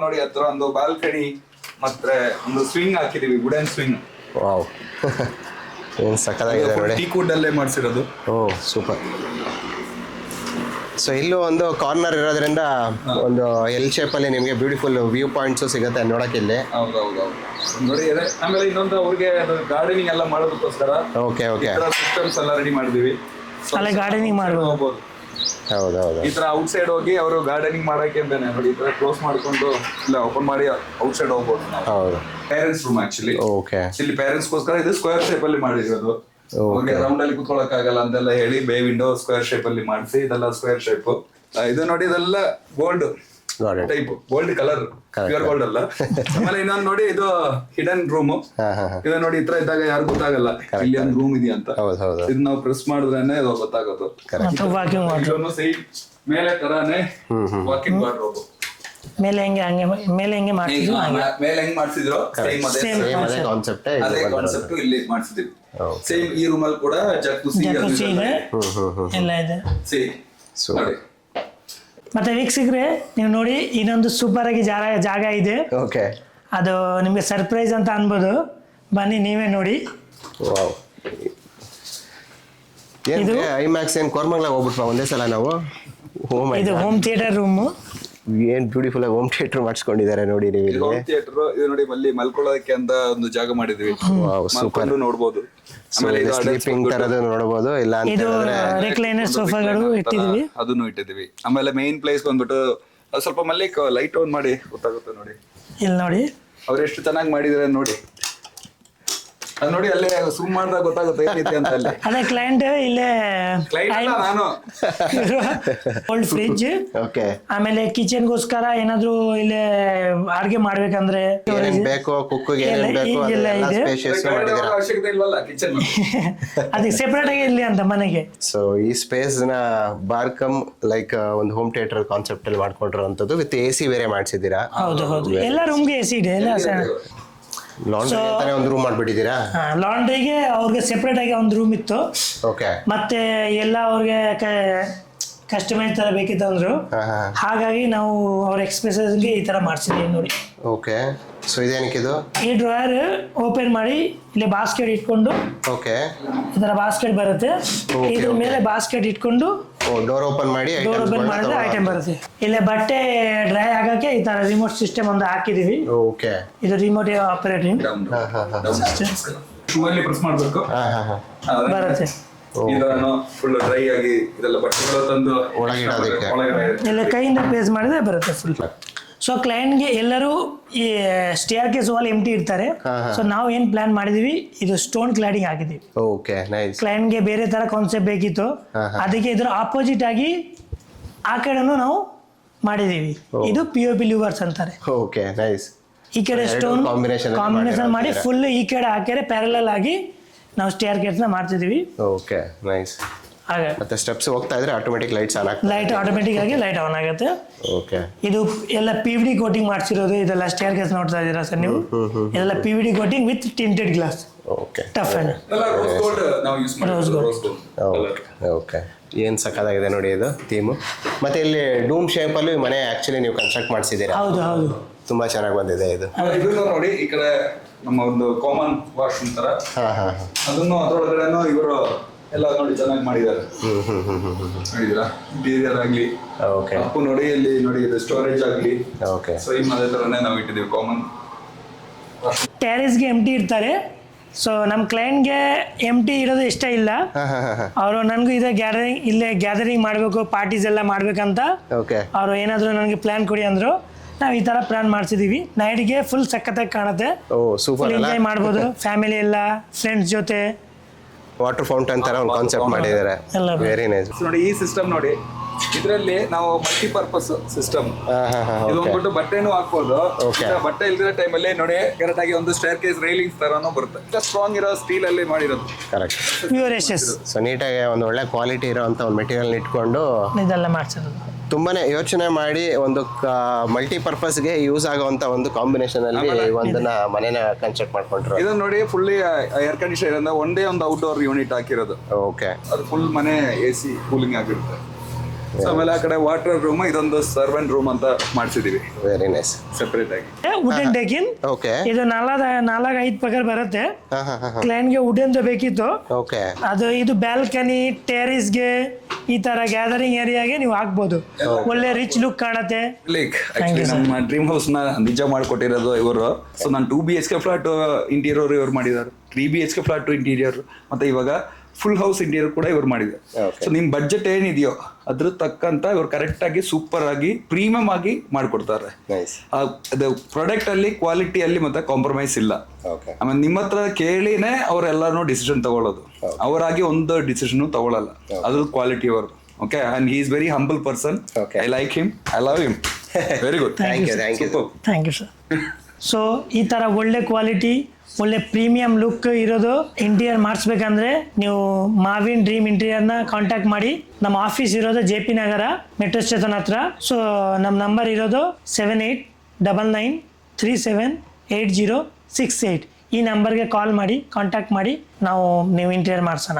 ನೋಡಿ, ಹತ್ರ ಒಂದು ಬಾಲ್ಕನಿ ಮತ್ತೆ ಒಂದು ಸ್ವಿಂಗ್ ಹಾಕಿದೀವಿ, ವುಡನ್ ಸ್ವಿಂಗ್. ವಾವ್, ಏನ್ ಸಕ್ಕತ್ತಾಗಿದೆ ನೋಡಿ. ಟೀಕ್ ವುಡ್ ಅಲ್ಲೇ ಮಾಡಿಸಿರೋದು. ಓ ಸೂಪರ್. ಸೊ ಇಲ್ಲೂ ಒಂದು ಕಾರ್ನರ್ ಇರೋದ್ರಿಂದ ಒಂದು ಎಲ್ ಶೇಪ್ ಅಲ್ಲಿ ನಿಮಗೆ ಬ್ಯೂಟಿಫುಲ್ ವ್ಯೂ ಪಾಯಿಂಟ್ಸ್ ಸಿಗುತ್ತೆ ನೋಡಕ್ಕೆ ಇಲ್ಲಿ. ಹೌದೌದು ನೋಡಿ ಅದೇ. ಆಮೇಲೆ ಇನ್ನೊಂದು ಅವ್ರಿಗೆ ಗಾರ್ಡನಿಂಗ್ ಎಲ್ಲ ಮಾಡೋದಕ್ಕೋಸ್ಕರ ಓಕೆ ಓಕೆ ಸಿಸ್ಟಮ್ಸ್ ಎಲ್ಲ ರೆಡಿ ಮಾಡಿದೀವಿ. ಅಲ್ಲೇ ಗಾರ್ಡನಿಂಗ್ ಮಾಡ್ಬೋದು. ಹೋಗ್ಬೋದು ಹೌದೌದು. ಈ ತರ ಔಟ್ ಸೈಡ್ ಹೋಗಿ ಅವರು ಗಾರ್ಡನಿಂಗ್ ಮಾಡಕ್ಕೆ ಅಂತಾನೆ ನೋಡಿ ಈ ತರ ಕ್ಲೋಸ್ ಮಾಡ್ಕೊಂಡು ಇಲ್ಲ ಓಪನ್ ಮಾಡಿ ಔಟ್ ಸೈಡ್ ಹೋಗ್ಬೋದು ನಾವು. ಹೌದು. Parents room actually. ಓಕೆ. ಇಲ್ಲಿ ಪೇರೆಂಟ್ಸ್ ಗೋಸ್ಕರ ಇದು ಸ್ಕ್ವೇರ್ ಶೇಪ್ ಅಲ್ಲಿ ಮಾಡಿರೋದು. ಅವ್ರಿಗೆ ರೌಂಡ್ ಅಲ್ಲಿ ಕುತ್ಕೊಳಕ್ ಆಗಲ್ಲ ಅಂತೆಲ್ಲ ಹೇಳಿ ಬೇ ವಿಂಡೋ ಸ್ಕ್ವೇರ್ ಶೇಪ್ ಅಲ್ಲಿ ಮಾಡಿಸಿ ಇದೆಲ್ಲ ಸ್ಕ್ವೇರ್ ಶೇಪ್. ಇದು ನೋಡಿ ಇದೆಲ್ಲ gold type gold colour pure gold ಅಲ್ಲ. ಆಮೇಲೆ ಇನ್ನೊಂದು ನೋಡಿ ಇದು ಹಿಡನ್ ರೂಮ್. ಇದು ನೋಡಿ ಈ ತರ ಇದ್ದಾಗ ಯಾರು ಗೊತ್ತಾಗಲ್ಲ ಇಲ್ಲಿ ಒಂದು ರೂಮ್ ಇದೆಯಾ ಅಂತ. ಇದು ನಾವು ಪ್ರೆಸ್ ಮಾಡಿದ್ರೇನೆ ಇದು ಗೊತ್ತಾಗೋದು. ಸೇಮ್ ಮೇಲೆ ತರಾನೇ ವಾಕಿಂಗ್ ವಾರ್ಡ್ರೋಬ್. ಮೇಲೆ ಹೆಂಗೆ ಮಾಡ್ತಿದ್ರು ಮೇಲೆ ಹೆಂಗ್ ಮಾಡ್ಸಿದ್ರು ಸೇಮ್ ಅದೇ ಕಾನ್ಸೆಪ್ಟ್ ಇಲ್ಲಿ ಮಾಡ್ಸಿದ್ವಿ. ಸೇಮ್ ಈ ರೂಮ್ ಅಲ್ಲಿ ಕೂಡ ಜಕ್ಕುಸಿ ಇದೆ ಎಲ್ಲ ಇದೆ. ನೋಡಿ ಮತ್ತೆ ವೀಕ್ಷಕರೇ ನೀವು ನೋಡಿ ಇನ್ನೊಂದು ಸೂಪರ್ ಆಗಿ ಜಾಗ ಇದೆ. ಓಕೆ. ಅದು ನಿಮ್ಗೆ ಸರ್ಪ್ರೈಸ್ ಅಂತ ಅನ್ಬೋದು. ಬನ್ನಿ ನೀವೇ ನೋಡಿ. ಇದು ಐಮ್ಯಾಕ್ಸ್ ಏನ್ ಕೋರ್ಮಂಗ್ಲ ಹೋಗ್ಬಿಟ್ವಾ ಒಂದೇ ಸಲ ನಾವು. ಇದು ಹೋಮ್ ಥಿಯೇಟರ್ ರೂಮು. ಏನ್ ಬ್ಯೂಟಿಫುಲ್ ಆಗಿ ಹೋಮ್ ಥಿಯೇಟರ್ ಮಾಡಿಸ್ಕೊಂಡಿದ್ದಾರೆ ನೋಡಿ ನೀವು ಇಲ್ಲಿ. ಹೋಮ್ ಥಿಯೇಟರ್ ಇದು ನೋಡಿ ಅಲ್ಲಿ ಮಲ್ಕೊಳ್ಳೋದಕ್ಕೆ ಅಂತ ಒಂದು ಜಾಗ ಮಾಡಿದ್ವಿ. ಸೂಪರ್ ನೋಡಬಹುದು. ಆಮೇಲೆ ಸ್ಲೀಪಿಂಗ್ ತರದು ನೋಡಬಹುದು. ಇಲ್ಲ ಅಂತ ಇದು ರಿಕ್ಲೈನರ್ ಸೋಫಾಗಳು ಇಟ್ಟಿದೀವಿ. ಅದನ್ನು ಇಟ್ಟಿದೀವಿ. ಆಮೇಲೆ ಮೇನ್ ಪ್ಲೇಸ್ ಬಂದ್ಬಿಟ್ಟು ಸ್ವಲ್ಪ ಮಲ್ಲಿಕ್ ಲೈಟ್ ಆನ್ ಮಾಡಿ ಗೊತ್ತಾಗುತ್ತೆ ನೋಡಿ. ಇಲ್ಲಿ ನೋಡಿ ಅವ್ರು ಎಷ್ಟು ಚೆನ್ನಾಗಿ ಮಾಡಿದಾರೆ ನೋಡಿ. ಅದು ನೋಡಿ ಅಲ್ಲೇ ಜೂಮ್ ಮಾಡಿದಾಗ ಗೊತ್ತಾಗುತ್ತೆ ಏನೈತೆ ಅಂತ. ಅಲ್ಲಿ ಅದೇ ಕ್ಲೈಂಟ್ ಇಲ್ಲೇ ನಾನು ಓಲ್ಡ್ ಫ್ರಿಡ್ಜ್. ಓಕೆ. ಆಮೇಲೆ ಕಿಚನ್ ಗೋಸ್ಕರ ಏನಾದ್ರು ಇಲ್ಲೇ ಅಡ್ಗೆ ಮಾಡ್ಬೇಕಂದ್ರೆ ಬೇಕು ಕುಕ್ಕಿಗೆ ಬೇಕು ಅವಶ್ಯಕತೆ ಇಲ್ವಲ್ಲ ಕಿಚನ್. ಅದಕ್ಕೆ ಸೆಪರೇಟ್ ಆಗಿ ಇರ್ಲಿ ಅಂತ ಮನೆಗೆ. ಸೊ ಈ ಸ್ಪೇಸ್ ನ ಬಾರ್ಕಮ್ ಲೈಕ್ ಒಂದು ಹೋಮ್ ಥಿಯೇಟರ್ ಕಾನ್ಸೆಪ್ಟ್ ಅಲ್ಲಿ ಮಾಡ್ಕೊಂಡಿರುವಂತದ್ದು ವಿತ್ AC ಬೇರೆ ಮಾಡಿಸಿದ್ದೀರಾ. ಹೌದು ಹೌದು. ಎಲ್ಲ ರೂಮ್ಗೆ AC ಇದೆ. ಎಲ್ಲ ಲಾಂಡ್ರಿ ಅಂತಾನೆ ಒಂದು ರೂಮ್ ಮಾಡ್ಬಿಟ್ಟಿದ್ದೀರಾ. ಲಾಂಡ್ರಿಗೆ ಅವ್ರಿಗೆ ಸೆಪರೇಟ್ ಆಗಿ ಒಂದು ರೂಮ್ ಇತ್ತು. ಓಕೆ. ಮತ್ತೆ ಎಲ್ಲ ಅವ್ರಿಗೆ ಕಸ್ಟಮೈಸ್ ತರ ಬೇಕಿತ್ತು ಅಂದ್ರು. ಹಾಗಾಗಿ ನಾವು ಅವ್ರ ಎಕ್ಸ್ಪ್ರೆಷನ್ಗೆ ಈ ತರ ಮಾಡ್ಸಿದೀವಿ ನೋಡಿ. ಓಕೆ. ಸೊ ಇದೇನಕ್ಕಿದು? ಈ ಡ್ರಾಯರ್ ಓಪನ್ ಮಾಡಿ ಇಲ್ಲಿ ಬಾಸ್ಕೆಟ್ ಇಟ್ಕೊಂಡು ಓಕೆ ಈ ತರ ಬಾಸ್ಕೆಟ್ ಬರುತ್ತೆ. ಇದ್ರ ಮೇಲೆ ಬಾಸ್ಕೆಟ್ ಇಟ್ಕೊಂಡು ಡೋರ್ ಓಪನ್ ಮಾಡಿದ್ರೆ ಐಟಮ್ ಬರುತ್ತೆ. ಇಲ್ಲೇ ಬಟ್ಟೆ ಡ್ರೈ ಆಗಕ್ಕೆ ಈ ತರ ರಿಮೋಟ್ ಸಿಸ್ಟಮ್ ಒಂದು ಹಾಕಿದೀವಿ. ಓಕೆ. ಇದು ರಿಮೋಟ್ ಆಪರೇಟಿಂಗ್ ಪ್ರೆಸ್ ಮಾಡಬೇಕು ಬರುತ್ತೆ. ಫುಲ್ ಡ್ರೈ ಆಗಿ ಇದೆಲ್ಲ ಬಟ್ಟೆಗಳು ತಂದು ಇಲ್ಲ ಕೈಯಿಂದ ಪ್ಲೇಸ್ ಮಾಡಿದ್ರೆ ಬರುತ್ತೆ ಫುಲ್. ಸೊ ಕ್ಲೈಂಟ್ಗೆ ಎಲ್ಲರೂ ಈ ಸ್ಟೇರ್ ಕೇಸ್ ವಾಲ್ ಎಂಟಿ ಇರ್ತಾರೆ. ಸೊ ನಾವು ಏನ್ ಪ್ಲಾನ್ ಮಾಡಿದೀವಿ ಇದು ಸ್ಟೋನ್ ಕ್ಲಾಡಿಂಗ್ ಹಾಕಿದೀವಿ. Okay nice. ಕ್ಲೈಂಟ್ಗೆ ಬೇರೆ ತರ ಕಾನ್ಸೆಪ್ಟ್ ಬೇಕಿತ್ತು. ಅದಕ್ಕೆ ಇದ್ರ ಆಪೋಸಿಟ್ ಆಗಿ ಆ ಕಡೆನೂ ನಾವು ಮಾಡಿದೀವಿ. ಇದು POP ಲೂವರ್ಸ್ ಅಂತಾರೆ. Okay nice. ಈ ಕಡೆ ಸ್ಟೋನ್ ಕಾಂಬಿನೇಷನ್ ಮಾಡಿ ಫುಲ್ ಈ ಕಡೆ ಆ ಕಡೆ ಪ್ಯಾರಲಲ್ ಆಗಿ ನಾವು ಸ್ಟೇರ್ ಕೇಸ್ ನ ಮಾಡ್ತಿದೀವಿ. Okay nice. ಹಾಗೆ ಮತ್ತೆ ಸ್ಟೆಪ್ಸ್ ಹೋಗ್ತಾ ಇದ್ರೆ ಆಟೋಮೆಟಿಕ್ ಲೈಟ್ಸ್ ಆನ್ ಆಗ್ತದೆ. ಲೈಟ್ ಆಟೋಮೆಟಿಕ್ ಆಗಿ ಲೈಟ್ ಆನ್ ಆಗುತ್ತೆ. ಓಕೆ. ಇದು ಎಲ್ಲ PVD ಕೋಟಿಂಗ್ ಮಾಡಿಸಿರೋದು. ಇದೆಲ್ಲ ಸ್ಟೇರ್ ಕೇಸ್ ನೋಡ್ತಾ ಇದ್ದೀರಾ ಸರ್ ನೀವು. ಇದೆಲ್ಲ PVD coating with tinted glass. Okay. Tough ಎಲ್ಲ ರೋಸ್ ಗೋಲ್ಡ್ ನಾವು ಯೂಸ್ ಮಾಡಿರೋದು. Rose gold. ಓಕೆ. ಏನು ಸಕ್ಕತ್ತಾಗಿದೆ ನೋಡಿ ಇದು ಥೀಮು. ಮತ್ತೆ ಇಲ್ಲಿ ಡೂಮ್ ಶೇಪ್ ಅಲ್ಲಿ ಮನೆ ಆಕ್ಚುಲಿ ನೀವು ಕನ್ಸ್ಟ್ರಕ್ಟ್ ಮಾಡಿಸಿದ್ದೀರಾ. ಹೌದು ಹೌದು. ತುಂಬಾ ಚೆನ್ನಾಗಿ ಬಂದಿದೆ ಇದು. ಇದನ್ನು ನೋಡಿ ಈ ಕಡೆ ನಮ್ಮ ಒಂದು ಕಾಮನ್ ವಾಶ್ರೂಮ್ ತರ. ಅದನ್ನು ಅದರೊಳಗಡೆನೂ ಇವರು ಎಲ್ಲ ನೋಡಿ ಚೆನ್ನಾಗಿ ಮಾಡಿದ್ದಾರೆ. ನೋಡಿದ್ರಾ ಇಂಟೀರಿಯರ್ ಆಗ್ಲಿ. ಓಕೆ. ಅಪ್ಪು ನೋಡಿ ಇಲ್ಲಿ ನೋಡಿ ಇದು ಸ್ಟೋರೇಜ್ ಆಗ್ಲಿ. ಓಕೆ. ಸೊ ಈ ಅದೇ ತರನೇ ನಾವು ಇಟ್ಟಿದ್ದೀವಿ ಕಾಮನ್. ಟೆರೇಸ್ಗೆ ಎಂಟಿ ಇರ್ತಾರೆ. ಸೊ ನಮ್ಮ ಕ್ಲೈಂಟ್ಗೆ ಎಂಟಿ ಇರೋದು ಇಷ್ಟ ಇಲ್ಲ. ಅವರು ನನಗೂ ಇದೇ ಗ್ಯಾದರಿಂಗ್ ಮಾಡಬೇಕು ಪಾರ್ಟೀಸ್ ಎಲ್ಲ ಮಾಡ್ಬೇಕಂತ. ಓಕೆ. ಅವರು ಏನಾದರೂ ನನಗೆ ಪ್ಲಾನ್ ಕೊಡಿ ಅಂದ್ರು. ನಾವು ಈ ತರ ಪ್ಲಾನ್ ಮಾಡ್ಸಿದೀವಿ. ನೈಟ್ಗೆ ಫುಲ್ ಸಖತ್ತಾಗಿ ಕಾಣುತ್ತೆ. ಸೂಪರ್. ಎಂಜಾಯ್ ಮಾಡ್ಬೋದು ಫ್ಯಾಮಿಲಿ ಎಲ್ಲ ಫ್ರೆಂಡ್ಸ್ ಜೊತೆ. ವಾಟರ್ ಫೌಂಟೈನ್ ತರ ಒಂದು ಕಾನ್ಸೆಪ್ಟ್ ಮಾಡಿದ್ದಾರೆ. Very nice. ನೋಡಿ ಈ ಸಿಸ್ಟಮ್ ನೋಡಿ ಇದರಲ್ಲಿ ನಾವು ಮಲ್ಟಿಪರ್ಪಸ್ ಸಿಸ್ಟಮ್. ಇದು ಬಂದ್ಬಿಟ್ಟು ಬಟ್ಟೆನೂ ಹಾಕ್ಬೋದು. ಬಟ್ಟೆ ಇಲ್ದಿರೋ ಟೈಮಲ್ಲಿ ನೋಡಿ ಕರೆಕ್ಟ್ ಆಗಿ ಒಂದು ಸ್ಟೇರ್ ಕೇಸ್ ರೈಲಿಂಗ್ಸ್ ತರನೂ ಬರುತ್ತೆ. ಸ್ಟ್ರಾಂಗ್ ಇರೋ ಸ್ಟೀಲ್ ಅಲ್ಲಿ ಮಾಡಿರೋದು. ಕರೆಕ್ಟ್. Pure S. ಸೊ ನೀಟಾಗಿ ಒಂದು ಒಳ್ಳೆ ಕ್ವಾಲಿಟಿ ಇರೋಂಥ ಒಂದು ಮೆಟೀರಿಯಲ್ ಇಟ್ಕೊಂಡು ಇದೆಲ್ಲ ಮಾಡ್ಸಿರೋದು. ತುಂಬಾನೇ ಯೋಚನೆ ಮಾಡಿ ಒಂದು ಮಲ್ಟಿಪರ್ಪಸ್ಗೆ ಯೂಸ್ ಆಗುವಂತ ಒಂದು ಕಾಂಬಿನೇಷನ್ ಅಲ್ಲಿ ಒಂದನ್ನ ಮನೆನ ಕನ್ಸ್ಟ್ರಕ್ಟ್ ಮಾಡ್ಕೊಂಡ್ರು. ಇದನ್ನ ನೋಡಿ ಫುಲ್ಲಿ ಏರ್ ಕಂಡೀಷನ್ ಇರೋದ್ರಿಂದ ಒಂದೇ ಒಂದು ಔಟ್ಡೋರ್ ಯೂನಿಟ್ ಹಾಕಿರೋದು. ಓಕೆ. ಅದು ಫುಲ್ ಮನೆ AC ಕೂಲಿಂಗ್ ಆಗಿರುತ್ತೆ. ಆಮೇಲೆ ಆ ಕಡೆ ವಾಟರ್ ರೂಮ್ ಇದೊಂದು ಸರ್ವೆಂಟ್ ರೂಮ್ ಅಂತ ಮಾಡಿಸಿದೀವಿ. Very nice. ಸೆಪರೇಟ್ ಆಗಿ ವುಡನ್ ಡೆಕಿನ್. ಓಕೆ. ಇದು 4-5 ಪಗರ ಬರುತ್ತೆ. ಕ್ಲೈಂಟ್ಗೆ ವುಡನ್ ಬೇಕಿತ್ತು. ಓಕೆ. ಅದು ಇದು ಬ್ಯಾಲ್ಕನಿ ಟೆರೇಸ್ಗೆ ಈ ತರ ಗ್ಯಾದರಿಂಗ್ ಏರಿಯಾಗೆ ನೀವು ಹಾಕ್ಬೋದು. ಒಳ್ಳೆ ರಿಚ್ ಲುಕ್ ಕಾಣತ್ತೆ. ಲೈಕ್ ಆಕ್ಚುಲಿ ನಮ್ಮ ಡ್ರೀಮ್ ಹೌಸ್ ನ ನಿಜ ಮಾಡ್ಕೊಟ್ಟಿರೋದು ಇವರು. ಸೊ ನಾನು 2 BHK ಫ್ಲಾಟ್ ಇಂಟೀರಿಯರ್ ಇವ್ರು ಮಾಡಿದ್ದಾರೆ, 3 BHK ಫ್ಲಾಟ್ ಇಂಟೀರಿಯರ್, ಮತ್ತೆ ಇವಾಗ ಫುಲ್ ಹೌಸ್ ಇಂಟೀರಿಯರ್ ಕೂಡ ಇವ್ರು ಮಾಡಿದ್ದಾರೆ. ಸೊ ನಿಮ್ ಬಡ್ಜೆಟ್ ಏನಿದೆಯೋ ಅದ್ರ ತಕ್ಕಂತ ಇವ್ರು ಕರೆಕ್ಟ್ ಆಗಿ ಸೂಪರ್ ಆಗಿ ಪ್ರೀಮಿಯಂ ಆಗಿ ಮಾಡ್ಕೊಡ್ತಾರೆ. ಅದು ಪ್ರಾಡಕ್ಟ್ ಅಲ್ಲಿ ಕ್ವಾಲಿಟಿಯಲ್ಲಿ ಮತ್ತೆ ಕಾಂಪ್ರಮೈಸ್ ಇಲ್ಲ. ಆಮೇಲೆ ನಿಮ್ಮ ಹತ್ರ ಕೇಳಿನೇ ಅವ್ರೆಲ್ಲಾನು ಡಿಸಿಷನ್ ತಗೊಳ್ಳೋದು, ಅವರಾಗಿ ಒಂದು ಡಿಸಿಷನ್ ತಗೊಳ್ಳಲ್ಲ, ಅದ್ರ ಕ್ವಾಲಿಟಿ ಅವ್ರದ್ದು. Okay, and he is very humble person. I like him, I love him. Very good, thank you sir. So ಈ ತರ ಒಳ್ಳೆ ಕ್ವಾಲಿಟಿ, ಒಳ್ಳೆ ಪ್ರೀಮಿಯಂ ಲುಕ್ ಇರೋದು ಇಂಟೀರಿಯರ್ ಮಾಡಿಸ್ಬೇಕಂದ್ರೆ ನೀವು ಮಾವಿನ್ ಡ್ರೀಮ್ ಇಂಟೀರಿಯರ್ನ ಕಾಂಟ್ಯಾಕ್ಟ್ ಮಾಡಿ. ನಮ್ಮ ಆಫೀಸ್ ಇರೋದು JP ನಗರ ಮೆಟ್ರೋ ಸ್ಟೇಷನ್ ಹತ್ರ. ಸೊ ನಮ್ಮ ನಂಬರ್ ಇರೋದು 7899378068. ಈ ನಂಬರ್ಗೆ ಕಾಲ್ ಮಾಡಿ, ಕಾಂಟ್ಯಾಕ್ಟ್ ಮಾಡಿ, ನೀವು ಇಂಟೀರಿಯರ್ ಮಾಡಿಸೋಣ.